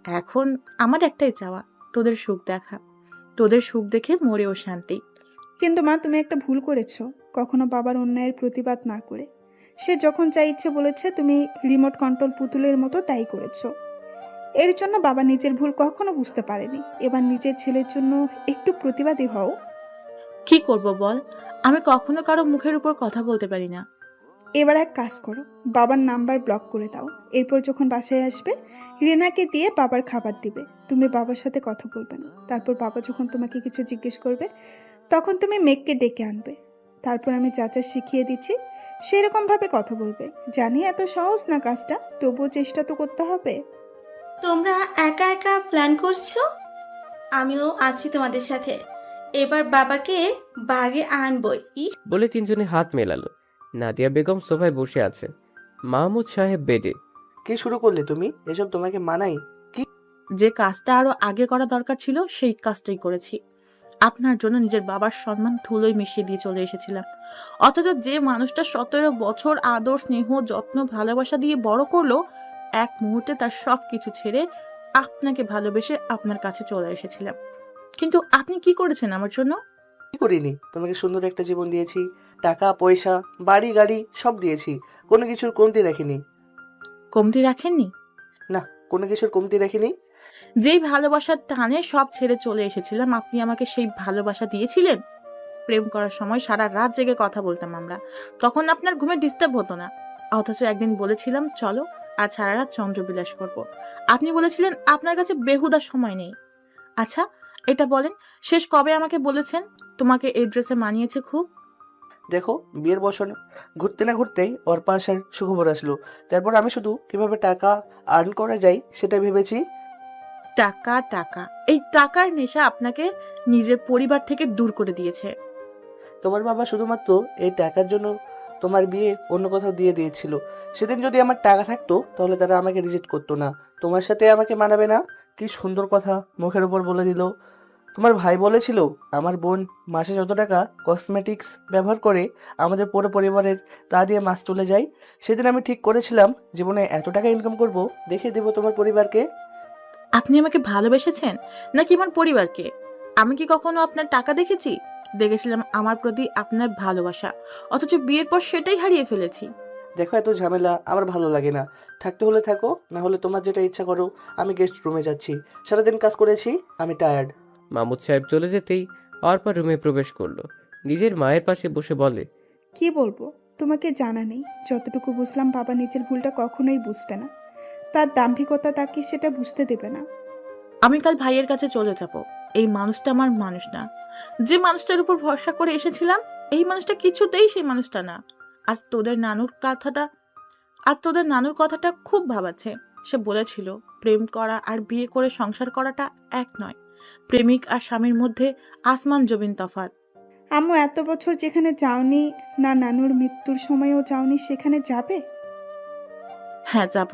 এখন আমার একটাই চাওয়া, তোদের সুখ দেখা। তোদের সুখ দেখে মরেও শান্তি। কিন্তু মা, তুমি একটা ভুল করেছো, কখনো বাবার অন্যায়ের প্রতিবাদ না করে। সে যখন যা ইচ্ছে বলেছে, তুমি রিমোট কন্ট্রোল পুতুলের মতো তাই করেছো। এর জন্য বাবা নিজের ভুল কখনো বুঝতে পারেনি। এবার নিজের ছেলের জন্য একটু প্রতিবাদী হও। কি করব বল? আমি কখনো কারো মুখের উপর কথা বলতে পারি না। এবার এক কাজ করো, বাবার নাম্বার ব্লক করে দাও। এরপর যখন বাসায় আসবে, রিনাকে দিয়ে বাবার খাবার দিবে। তুমি বাবার সাথে কথা বলবে না। তারপর বাবা যখন তোমাকে কিছু জিজ্ঞেস করবে, তখন তুমি মেঘকে ডেকে আনবে। তারপর আমি যা যা শিখিয়ে দিচ্ছি সেরকমভাবে কথা বলবে। জানি এত সহজ না কাজটা, তবুও চেষ্টা তো করতে হবে। তোমরা একা একা প্ল্যান করছো, আমিও আছি তোমাদের সাথে। এবার বাবাকে বাগে আনবই। বলে তিনজনে হাত মেলালো। নাদিয়া বেগম সোফায় বসে আছে, মাহমুদ সাহেব বেডে। কি শুরু করলে তুমি? এসব তোমাকে মানাই? কি যে কাজটা আরো আগে করা দরকার ছিল সেই কাজটাই করেছি। আপনার জন্য নিজের বাবার সম্মান ধুলোয় মিশিয়ে দিয়ে চলে এসেছিলাম, অথচ যে মানুষটা 17 বছর আদর, স্নেহ, যত্ন, ভালোবাসা দিয়ে বড় করলো, এক মুহূর্তে তার সব কিছু ছেড়ে আপনাকে ভালোবেসে আপনার কাছে চলে এসেছিলাম। কিন্তু আপনি কি করেছেন আমার জন্য? করিনি? তোমাকে সুন্দর একটা জীবন দিয়েছি, টাকা পয়সা, বাড়ি গাড়ি সব দিয়েছি, কোনো কিছুর কমতি রাখিনি। কমতি রাখেননি? না, কোনো কিছুর কমতি রাখিনি। যেই ভালোবাসার টানে সব ছেড়ে চলে এসেছিলাম, আপনি আমাকে সেই ভালোবাসা দিয়েছিলেন। প্রেম করার সময় সারা রাত জেগে কথা বলতাম আমরা, তখন আপনার ঘুমে ডিস্টার্ব হতো না। অথচ একদিন বলেছিলাম চলো আজ সারা রাত চন্দ্রবিলাস করব, আপনি বলেছিলেন আপনার কাছে বেহুদা সময় নেই। আচ্ছা এটা বলেন, শেষ কবে আমাকে বলেছেন তোমাকে এই ড্রেসে মানিয়েছে খুব? দেখো, বিয়ের বছর ঘুরতে না ঘুরতেই ওর পাশার সুখবর আসলো। তারপর আমি শুধু কিভাবে টাকা আর্ন করা যায় সেটা ভেবেছি। টাকা টাকা, এই টাকার নেশা আপনাকে নিজের পরিবার থেকে দূর করে দিয়েছে। তোমার বাবা শুধুমাত্র এই টাকার জন্য তোমার বিয়ে অন্য কোথাও দিয়ে দিয়েছিল। সেদিন যদি আমার টাকা থাকতো তাহলে তারা আমাকে রিজেক্ট করতো না। তোমার সাথে আমাকে মানাবে না, কি সুন্দর কথা মুখের উপর বলে দিল। তোমার ভাই বলেছিল আমার বোন মাসে যত টাকা কসমেটিক্স ব্যবহার করে আমাদের পুরো পরিবারের তা দিয়ে মাস চলে যায়। সেদিন আমি ঠিক করেছিলাম জীবনে এত টাকা ইনকাম করব, দেখিয়ে দেবো তোমার পরিবারকে। আপনি আমাকে ভালোবেসেছেন নাকি আমার পরিবারকে? আমি কি কখনো আপনার টাকা দেখেছি? দেখেছিলাম আমার প্রতি আপনার ভালোবাসা, অথচ বিয়ের পর সেটাই হারিয়ে ফেলেছি। দেখো, এত ঝামেলা আমার ভালো লাগে না। থাকতে হলে থাকো, না হলে তোমার যেটা ইচ্ছা করো। আমি গেস্ট রুমে যাচ্ছি, সারাদিন কাজ করেছি, আমি টায়ার্ড। মাহমুদ সাহেব চলে যেতেই অর্পা রুমে প্রবেশ করলো। নিজের মায়ের পাশে বসে বলে, কি বলবো, তোমাকে জানা নেই। যতটুকু বুঝলাম, বাবা নিজের ভুলটা কখনোই বুঝবে না। তার দাম্ভিকতা তাকে সেটা বুঝতে দেবে না। আমি কাল ভাইয়ের কাছে চলে যাব। এই মানুষটা আমার মানুষ না। যে মানুষটার উপর ভরসা করে এসেছিলাম, এই মানুষটা কিছুতেই সেই মানুষটা না। আজ তোদের নানুর কথাটা খুব ভাবাচ্ছে। সে বলেছিল প্রেম করা আর বিয়ে করে সংসার করাটা এক নয়। প্রেমিক আর স্বামীর মধ্যে আসমান জমিন তফাৎ। আম্মু, এত বছর যেখানে যাওনি, না নানুর মৃত্যুর সময়ও যাওনি, সেখানে যাবে? হ্যাঁ যাব।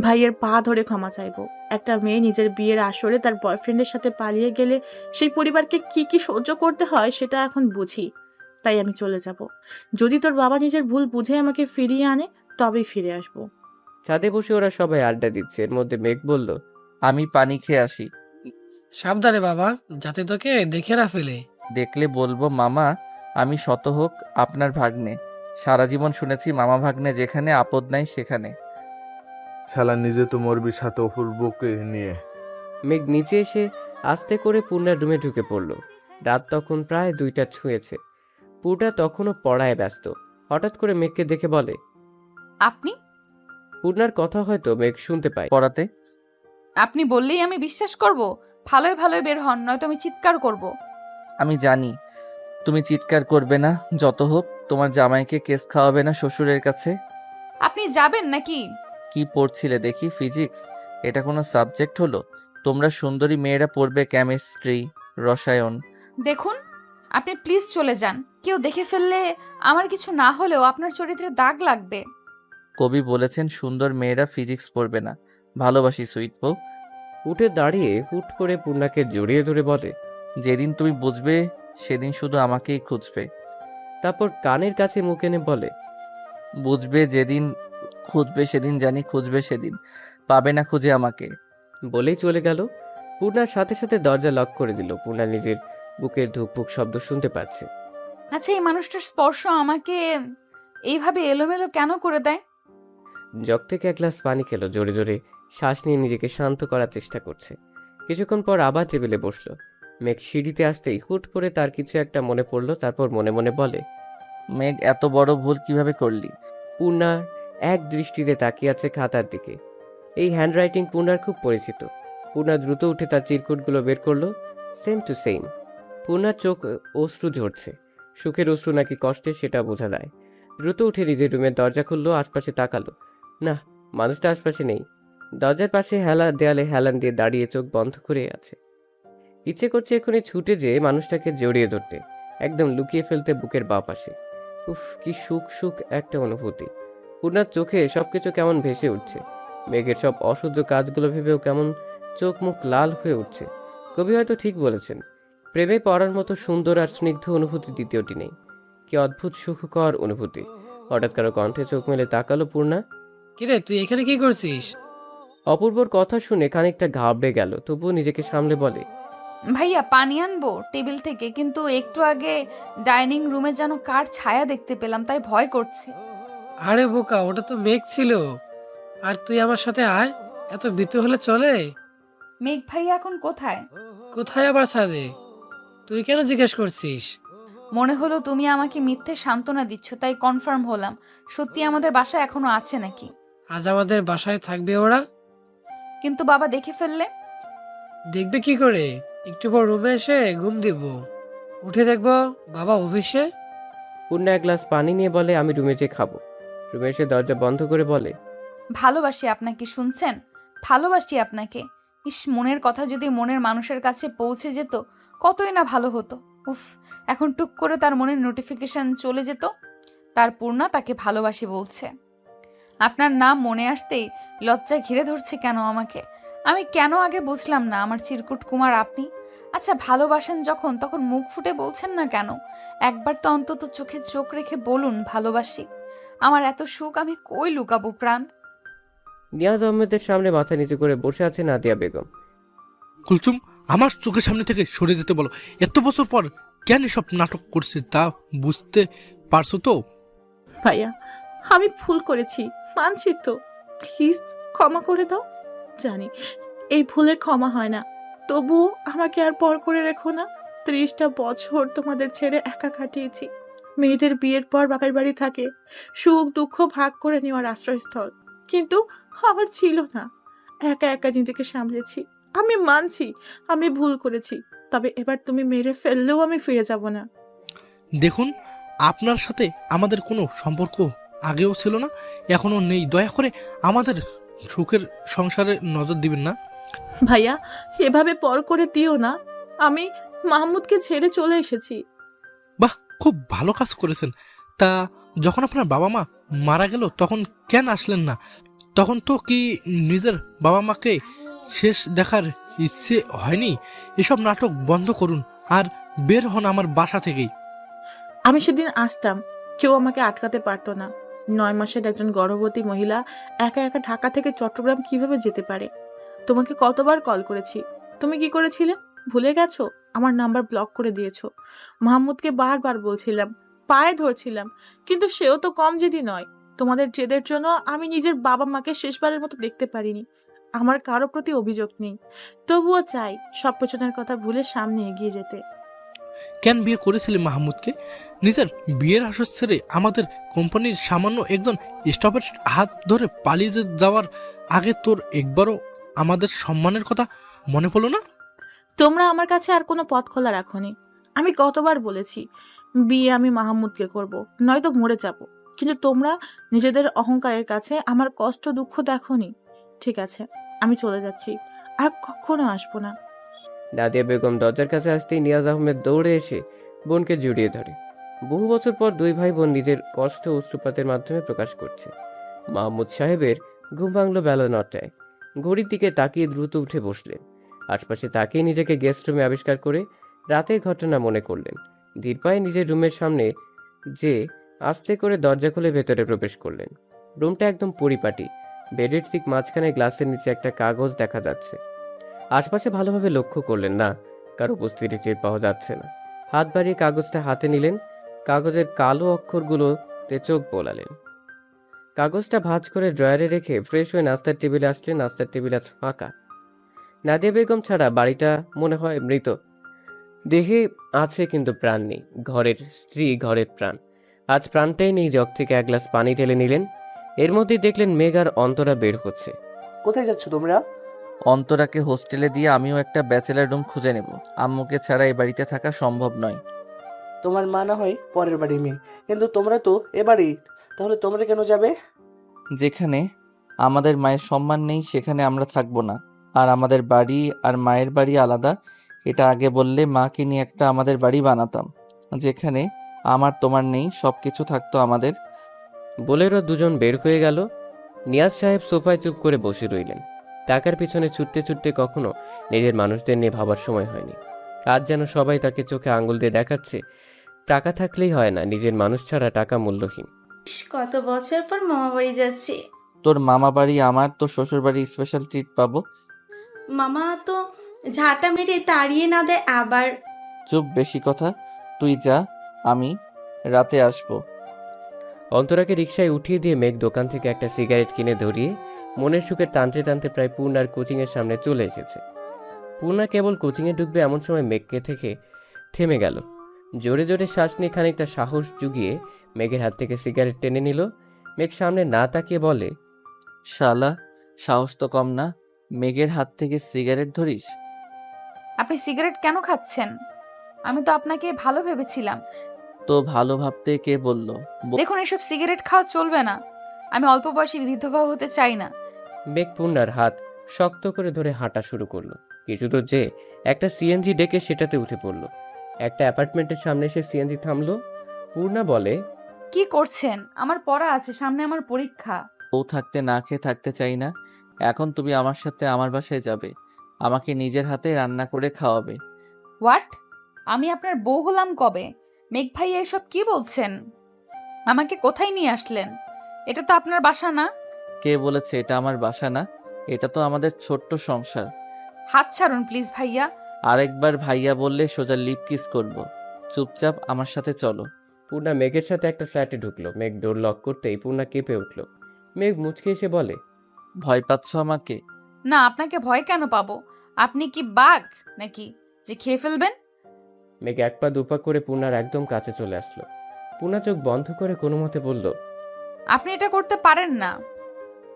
ভাইয়ের পা ধরে ক্ষমা চাইবো। একটা মেয়ে নিজের বিয়ের আসরে তার বয়ফ্রেন্ডের সাথে পালিয়ে গেলে সেই পরিবারকে কি কি সহ্য করতে হয় সেটা এখন বুঝি। তাই আমি চলে যাব। যদি তোর বাবা নিজের ভুল বুঝে আমাকে ফিরিয়ে আনে তবেই ফিরে আসবো। ছাদে বসে ওরা সবাই আড্ডা দিচ্ছে। এর মধ্যে মেঘ বলল, আমি পানি খেয়ে আসি। সাবধানে বাবা, যাতে তোকে দেখে না ফেলে। দেখলে বলবো মামা আমি শত হোক আপনার ভাগ্নে। সারা জীবন শুনেছি মামা ভাগ্নে যেখানে আপদ নাই সেখানে। শালা নিজে তো মরবি সাথে অপূর্বকে নিয়ে। মেঘ নিচে এসে আস্তে করে পূর্ণার রুমে ঢুকে পড়ল। রাত তখন প্রায় 2টা ছুঁয়েছে। পূর্ণা তখনও পড়ায় ব্যস্ত। হঠাৎ করে মেঘকে দেখে বলে, আপনি পূর্ণার কথা হয়তো মেঘ শুনতে পায়। পড়াতে আপনি বললেই আমি বিশ্বাস করব? ভালোই ভালোই বের হন, নয়তো আমি চিৎকার করব। আমি জানি তুমি চিৎকার করবে না, যত হোক তোমার জামাইকে কেস খাওয়াবে না শ্বশুরের কাছে। আপনি যাবেন নাকি? কি পড়ছিলে দেখি? ফিজিক্স? এটা কোনো সাবজেক্ট হলো? তোমরা সুন্দরী মেয়েরা পড়বে কেমিস্ট্রি, রসায়ন। দেখুন, আপনি প্লিজ চলে যান। কেউ দেখে ফেললে আমার কিছু না হলেও আপনার চরিত্রে দাগ লাগবে। কবি বলেছেন সুন্দর মেয়েরা ফিজিক্স পড়বে না। ভালোবাসি সুইট বউ। উঠে দাঁড়িয়ে হুট করে পূর্ণাকে জড়িয়ে ধরে বলে, যেদিন তুমি বুঝবে সেদিন শুধু আমাকেই খুঁজবে। তারপর কানের কাছে মুখ এনে বলে, বুঝবে যেদিন, খুঁজবে সেদিন, জানি খুঁজবে সেদিন, পাবে না খুঁজে আমাকে। বলেই চলে গেল। পূর্ণার সাথে সাথে দরজা লক করে দিল। পূর্ণা নিজের বুকের ধুকপুক শব্দ শুনতে পাচ্ছে। আচ্ছা, এই মানুষটার স্পর্শ আমাকে এইভাবে এলোমেলো কেন করে দেয়? জগ থেকে এক গ্লাস পানি খেলো। জোরে জোরে শ্বাস নিয়ে নিজেকে শান্ত করার চেষ্টা করছে। কিছুক্ষণ পর আবার টেবিলে বসলো। মেঘ সিঁড়িতে আসতেই হুট করে তার কিছু একটা মনে পড়লো। তারপর মনে মনে বলে, মেঘ এত বড় ভুল কিভাবে করলি? পূর্ণা এক দৃষ্টিতে তাকিয়ে আছে খাতার দিকে। এই হ্যান্ডরাইটিং পূর্ণার খুব পরিচিত। পূর্ণা দ্রুত উঠে তার চিরকুটগুলো বের করলো। Same to same. পূর্ণার চোখ অশ্রু ঝরছে। সুখের অশ্রু নাকি কষ্টে সেটা বোঝা যায়। দ্রুত উঠে নিজের রুমের দরজা খুললো। আশপাশে তাকালো। না, মানুষটা আশপাশে নেই। দরজার পাশে দেয়ালে হেলান দিয়ে দাঁড়িয়ে চোখ বন্ধ করে আছে। ইচ্ছে করছে এখনই ছুটে যেয়ে মানুষটাকে জড়িয়ে ধরতে, একদম লুকিয়ে ফেলতে বুকের বাঁ পাশে। উফ, কি সুখ সুখ একটা অনুভূতি। পূর্ণার চোখে সবকিছু কেমন ভেসে উঠছে। মেঘের সব অসহ্য কাজগুলো ভেবেও কেমন চোখ মুখ লাল হয়ে উঠছে। কবি হয়তো ঠিক বলেছেন, প্রেমে পড়ার মতো সুন্দর আর স্নিগ্ধ অনুভূতি দ্বিতীয়টি নেই। কি অদ্ভুত সুখকর অনুভূতি। হঠাৎ কারো কণ্ঠে চোখ মেলে তাকালো পূর্ণা। কিরে, তুই এখানে কি করছিস? অপূর্বর কথা শুনে খানিকটা ঘাবড়ে গেল, তবুও নিজেকে সামলে বলে, ভাইয়া পানি আনবো টেবিল থেকে, কিন্তু একটু আগে ডাইনিং রুমে যেন কার ছায়া দেখতে পেলাম, তাই ভয় করছে। আরে বোকা, ওটা তো মেঘ ছিল। আর তুই আমার সাথে আয়, এত ভীতু হলে চলে? মেঘ ভাইয়া এখন কোথায়? কোথায় আবার ছাদে? তুই কেন জিজ্ঞেস করছিস? মনে হলো তুমি আমাকে মিথ্যে সান্ত্বনা দিচ্ছ, তাই কনফার্ম হলাম সত্যি আমাদের বাসায় এখনো আছে নাকি। আজ আমাদের বাসায় থাকবে ওরা। কিন্তু বাবা দেখে ফেললে? দেখবে কি করে? একটু পর রুমে এসে ঘুম দিব, উঠে দেখবো বাবা অফিসে। পূর্ণা এক গ্লাস পানি নিয়ে বলে, আমি রুমে যেয়ে খাবো। রুমে এসে দরজা বন্ধ করে বলে, ভালোবাসি আপনাকে, শুনছেন? ভালোবাসি আপনাকে। ইস, মনের কথা যদি মনের মানুষের কাছে পৌঁছে যেত কতই না ভালো হতো। উফ, এখন টুক করে তার মনের নোটিফিকেশন চলে যেত, তার পূর্ণা তাকে ভালোবাসি বলছে। আপনার নাম মনে আসতেই লজ্জা ঘিরে ধরছে কেন আমাকে? আমি কেন আগে বুঝলাম না আমার চিরকুট কুমার আপনি? আচ্ছা, ভালোবাসেন যখন, তখন মুখ ফুটে বলছেন না কেন? একবার তো অন্তত চোখে চোখ রেখে বলুন ভালোবাসি। আমার এত সুখ আমি কই লুকাবো প্রাণ? নিয়াজ আহমেদের সামনে মাথা নিচু করে বসে আছে নাদিয়া বেগম। কুলসুম, আমার চোখের সামনে থেকে সরে যেতে বলো। এত বছর পর কেন সব নাটক করছে তা বুঝতে পারছো তো? ভাইয়া, আমি ভুল করেছি, মানছি তো। প্লিজ ক্ষমা করে দাও। জানি এই ভুলের ক্ষমা হয় না, তবুও আমাকে আর পর করে রেখো না। 30টা বছর তোমাদের ছেড়ে একা কাটিয়েছি। মেয়েদের বিয়ের পর বাপের বাড়ি থাকে, সুখ দুঃখ ভাগ করে নেওয়ার আশ্রয়স্থল, কিন্তু আমার ছিল না। একা একা নিজেকে সামলেছি। আমি মানছি আমি ভুল করেছি, তবে এবার তুমি মেরে ফেললেও আমি ফিরে যাব না। দেখুন, আপনার সাথে আমাদের কোনো সম্পর্ক আগেও ছিল না, এখনো নেই। দয়া করে আমাদের সুখের সংসারে নজর দিবেন না। ভাইয়া, এভাবে পর করে দিও না। আমি মাহমুদকে ছেড়ে চলে এসেছি। বাহ, খুব ভালো কাজ করেছেন। তা যখন আপনার বাবা মা মারা গেল তখন কেন আসলেন না? তখন তো কি নিজের বাবা মাকে শেষ দেখার ইচ্ছে হয়নি? এসব নাটক বন্ধ করুন আর বের হন আমার বাসা থেকেই। আমি সেদিন আসতাম, কেউ আমাকে আটকাতে পারতো না। 9 মাসের একজন গর্ভবতী মহিলা একা একা ঢাকা থেকে চট্টগ্রাম কিভাবে যেতে পারে? তোমাকে কতবার কল করেছি, তুমি কি করেছিলে? ভুলে গেছো? আমার নাম্বার ব্লক করে দিয়েছো। মাহমুদকে বারবার বলছিলাম, পায়ে ধরছিলাম, কিন্তু সেও তো কম জেদি নয়। তোমাদের জেদের জন্য আমি নিজের বাবা মাকে শেষবারের মতো দেখতে পারিনি। আমার কারো প্রতি অভিযোগ নেই, তবুও চাই সব পেছনের কথা ভুলে সামনে এগিয়ে যেতে। কেন বিয়ে করেছিলি মাহমুদকে? নিজের বিয়ের আসর ছেড়ে আমাদের কোম্পানির সামান্য একজন স্টাফের হাত ধরে পালিয়ে যাওয়ার আগে তোর একবারও আমাদের সম্মানের কথা মনে পড়লো না? তোমরা আমার কাছে আর কোনো পথ খোলা রাখোনি। আমি কতবার বলেছি বিয়ে আমি মাহমুদকে করব, নয়তো মরে যাব, কিন্তু তোমরা নিজেদের অহংকারের কাছে আমার কষ্ট দুঃখ দেখোনি। ঠিক আছে, আমি চলে যাচ্ছি, আর কখনো আসবো না। নাদিয়া বেগম দরজার কাছে আসতেই নিয়াজ আহমেদ দৌড়ে এসে বোনকে জড়িয়ে ধরে। বহু বছর পর দুই ভাই বোন নিজের কষ্ট অশ্রুপাতের মাধ্যমে প্রকাশ করছে। মাহমুদ সাহেবের ঘুম ভাঙল বেলা 9টায়। ঘড়ির দিকে তাকিয়ে দ্রুত উঠে বসলেন। আশপাশে তাকিয়ে নিজেকে গেস্ট রুমে আবিষ্কার করে রাতের ঘটনা মনে করলেন। ধীর পায়ে নিজের রুমের সামনে যে আস্তে করে দরজা খুলে ভেতরে প্রবেশ করলেন। রুমটা একদম পরিপাটি। বেডের ঠিক মাঝখানে গ্লাসের নিচে একটা কাগজ দেখা যাচ্ছে। আশপাশে ভালোভাবে লক্ষ্য করলেন না, কারো উপস্থিতি টের পাওয়া যাচ্ছে না। হাত বাড়িয়ে কাগজটা হাতে নিলেন। কাগজের কালো অক্ষরগুলোতে চোখ বোলালেন। কাগজটা ভাঁজ করে ড্রয়ারে রেখে ফ্রেশ হয়ে নাস্তার টেবিলে আসলেন। নাস্তার টেবিল আজ ফাঁকা। নাদিয়া বেগম ছাড়া বাড়িটা মনে হয় মৃত। দেহে আছে কিন্তু প্রাণ নেই। ঘরের স্ত্রী, ঘরের প্রাণ। আজ প্রাণটাই নেই। জগ থেকে এক গ্লাস পানি ঢেলে নিলেন। এর মধ্যেই দেখলেন মেঘ আর অন্তরা বের হচ্ছে। কোথায় যাচ্ছ তোমরা? অন্তরাকে হোস্টেলে দিয়ে আমিও একটা ব্যাচেলার রুম খুঁজে নেব। আম্মুকে ছাড়া এই বাড়িতে থাকা সম্ভব নয়। তোমার মা না হয় পরের বাড়ি মেয়ে, কিন্তু তোমরা তো এ বাড়ি, তাহলে তোমরা কেন যাবে? যেখানে আমাদের মায়ের সম্মান নেই সেখানে আমরা থাকবো না। আর আমাদের বাড়ি আর মায়ের বাড়ি আলাদা, এটা আগে বললে মাকে নিয়ে একটা আমাদের বাড়ি বানাতাম, যেখানে আমার তোমার নেই, সব কিছু থাকতো আমাদের। বলেরও দুজন বের হয়ে গেল। নিয়াজ সাহেব সোফায় চুপ করে বসে রইলেন। টাকার পিছনে ছুটতে ছুটতে কখনো নিজের মানুষদের নিয়ে ভাবার সময় হয়নি। আজ যেন সবাই তাকে চোখে আঙুল দিয়ে দেখাচ্ছে টাকা থাকলেই হয় না, নিজের মানুষ ছাড়া টাকা মূল্যহীন। কত বছর পর মামা বাড়ি যাচ্ছি। তোর মামা বাড়ি আমার, তো শ্বশুর বাড়ি স্পেশাল ট্রিট পাবো। মামা তো ঝাঁটা মেরে তাড়িয়ে না দেয় আবার। চুপ, বেশি কথা। তুই যা, আমি রাতে আসবো। অন্তরাকে রিকশায় উঠিয়ে দিয়ে মেঘ দোকান থেকে একটা সিগারেট কিনে ধরিয়ে মনের সুখে টানতে টানতে প্রায় পূর্ণার কোচিংয়ের সামনে চলে এসেছে। পূর্ণা কেবল কোচিংয়ে ঢুকবে এমন সময় মেঘকে থেকে থেমে গেল। জোরে জোরে শ্বাস নিয়ে খানিকটা সাহস জুগিয়ে মেঘের হাত থেকে সিগারেট টেনে নিল। মেঘ সামনে না তাকিয়ে বলে, শালা, সাহস তো কম না, মেঘের হাত থেকে সিগারেট ধরিস? আপনি সিগারেট কেন খাচ্ছেন? আমি তো আপনাকে ভালো ভেবেছিলাম। তো ভালো ভাবতে কে বললো? দেখুন, এসব সিগারেট খাওয়া চলবে না। আমি অল্প বয়সে বিধবা হতে চাই না। মেঘ পূর্ণার হাত শক্ত করে ধরে হাঁটা শুরু করলো। কিছু দূর যে একটা সিএনজি ডেকে সেটাতে উঠে পড়লো। একটা অ্যাপার্টমেন্টের সামনে এসে সিএনজি থামলো। পূর্ণা বলে, কি করছেন? আমার পড়া আছে, সামনে আমার পরীক্ষা। ও থাকতে না খেয়ে থাকতে চাই না। এখন তুমি আমার সাথে আমার বাসায় যাবে, আমাকে নিজের হাতে রান্না করে খাওয়াবে। হোয়াট? আমি আপনার বউ হলাম কবে? মেঘ ভাইয়া এসব কি বলছেন? আমাকে কোথায় নিয়ে আসলেন? এটা তো আপনার বাসা না। কে বলেছে এটা আমার বাসা না? এটা তো আমাদের ছোট্ট সংসার। হাত ছাড়ুন প্লিজ ভাইয়া। আরেকবার ভাইয়া বললে সোজা লিপ কিস করব। চুপচাপ আমার সাথে চলো। পূর্ণা মেঘের সাথে একটা ফ্ল্যাটে ঢুকলো। মেঘ ডোর লক করতেই পূর্ণা কেঁপে উঠল। মেঘ মুচকে এসে বলে, ভয় পাচ্ছ আমাকে? না, আপনাকে ভয় কেন পাবো? আপনি কি বাঘ নাকি যে খেয়ে ফেলবেন? মেঘ এক পা দুপা করে পূর্ণার একদম কাছে চলে আসলো। পূর্ণা চোখ বন্ধ করে কোনো মতে বলল, আপনি এটা করতে পারেন না।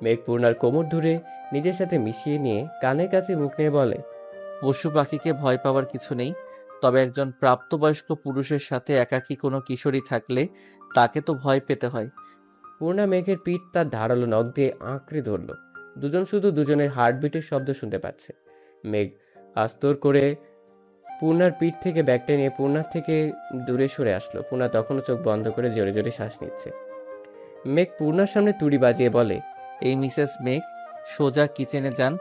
মেঘ পূর্ণার কোমর ধরে নিজের সাথে মিশিয়ে নিয়ে কানের কাছে মুখ নিয়ে বলে, পশু পাখিকে ভয় পাওয়ার কিছু নেই, তবে একজন প্রাপ্তবয়স্ক পুরুষের সাথে একাকী কোনো কিশোরী থাকলে তাকে তো ভয় পেতে হয়। পূর্ণা মেঘের পিঠ তার ধারালো নখ দিয়ে আঁকড়ে ধরল। দুজন শুধু দুজনের হার্টবিটের শব্দ শুনতে পাচ্ছে। মেঘ আস্তর করে পূর্ণার পিঠ থেকে ব্যাগটা নিয়ে পূর্ণার থেকে দূরে সরে আসলো। পূর্ণা তখনও চোখ বন্ধ করে জোরে জোরে শ্বাস নিচ্ছে। মেঘ পূর্ণার সামনে তুড়ি বাজিয়ে বলে, এই মিসেস মেঘ, সোজা কিচেনে যান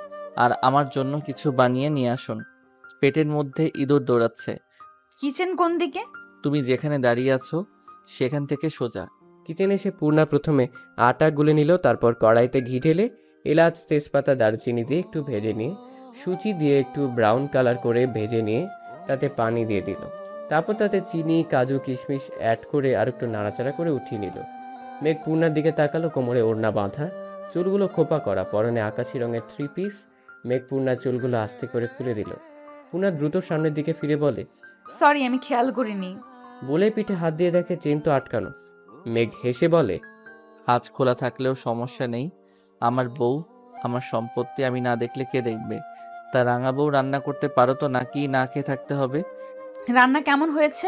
আর আমার জন্য কিছু বানিয়ে নিয়ে আসুন। পেটের মধ্যে ইঁদুর দৌড়াচ্ছে। কিচেন কোন দিকে? তুমি যেখানে দাঁড়িয়ে আছো সেখান থেকে সোজা। কিচেনে এসে পূর্ণা প্রথমে আটা গুলে নিল, তারপর কড়াইতে ঘি ঢেলে এলাচ তেজপাতা দারুচিনি দিয়ে একটু ভেজে নিয়ে সুচি দিয়ে একটু ব্রাউন কালার করে ভেজে নিয়ে তাতে পানি দিয়ে দিল। তারপর তাতে চিনি কাজু কিশমিশ অ্যাড করে আর একটু নাড়াচাড়া করে উঠিয়ে নিল। মেঘ পূর্ণার দিকে তাকালো, কোমরে ওড়না বাঁধা, চুলগুলো খোপা করা, পরনে আকাশি রঙের 3 পিস। মেঘ পূর্ণার চুলগুলো আস্তে করে খুলে দিল। পূর্ণা দ্রুত সামনের দিকে ফিরে বলে, সরি, আমি খেয়াল করিনি। বলে পিঠে হাত দিয়ে দেখে চেন তো আটকানো। মেঘ হেসে বলে, আজ খোলা থাকলেও সমস্যা নেই, আমার বউ, আমার সম্পত্তি, আমি না দেখলে কে দেখবে? তা রাঙা বউ, রান্না করতে পারো তো নাকি না খেয়ে থাকতে হবে? রান্না কেমন হয়েছে?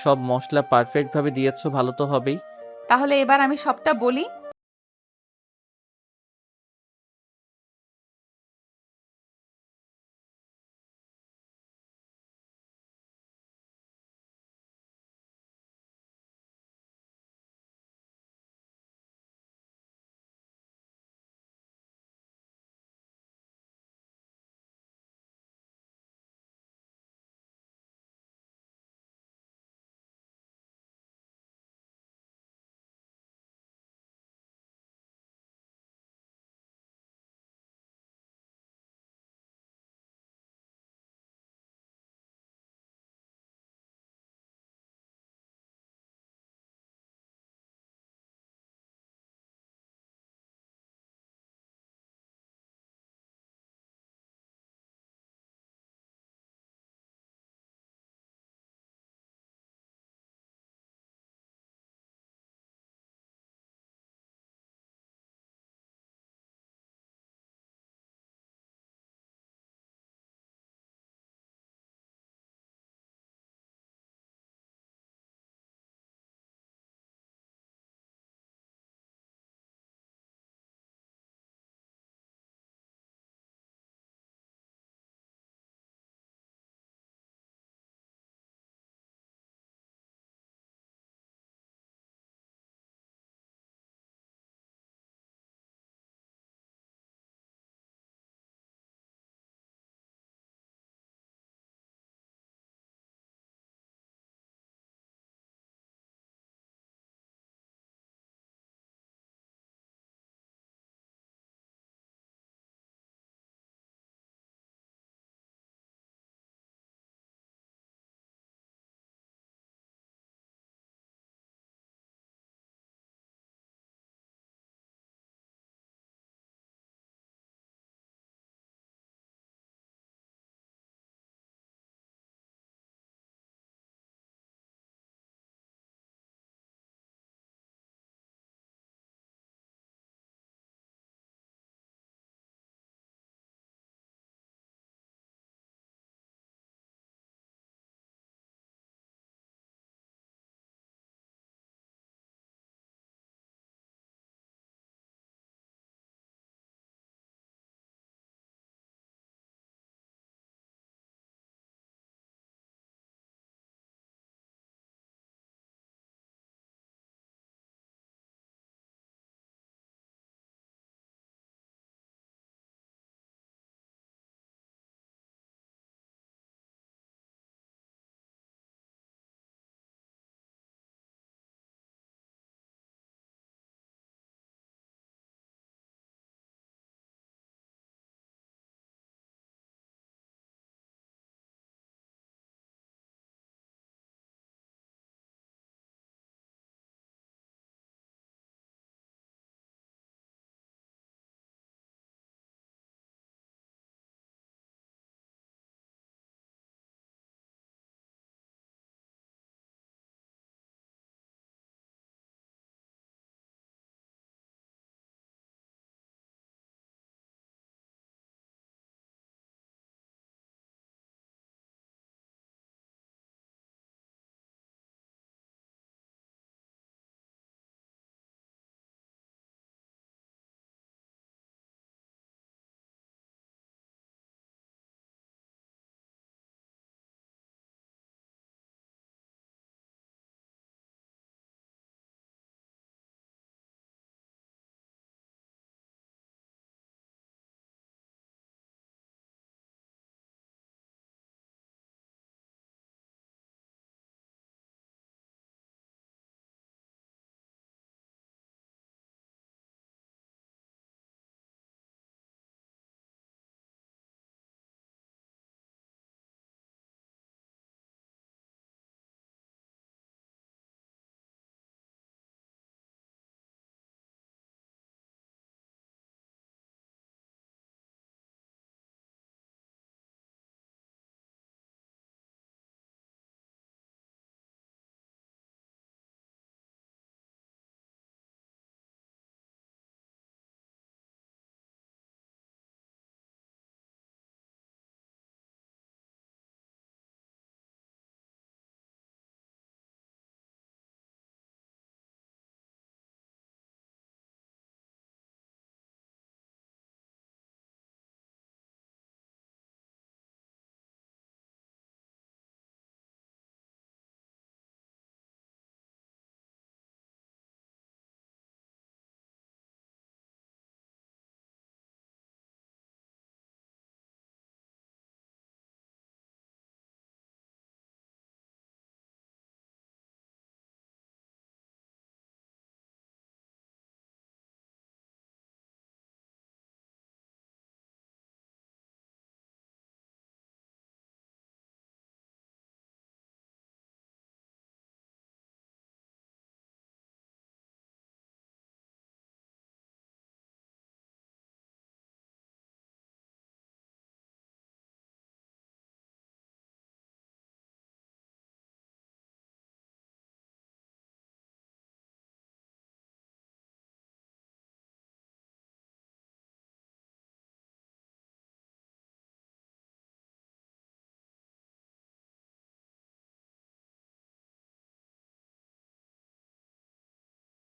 সব মশলা পারফেক্ট ভাবে দিয়েছো, ভালো তো হবেই। তাহলে এবার আমি সবটা বলি।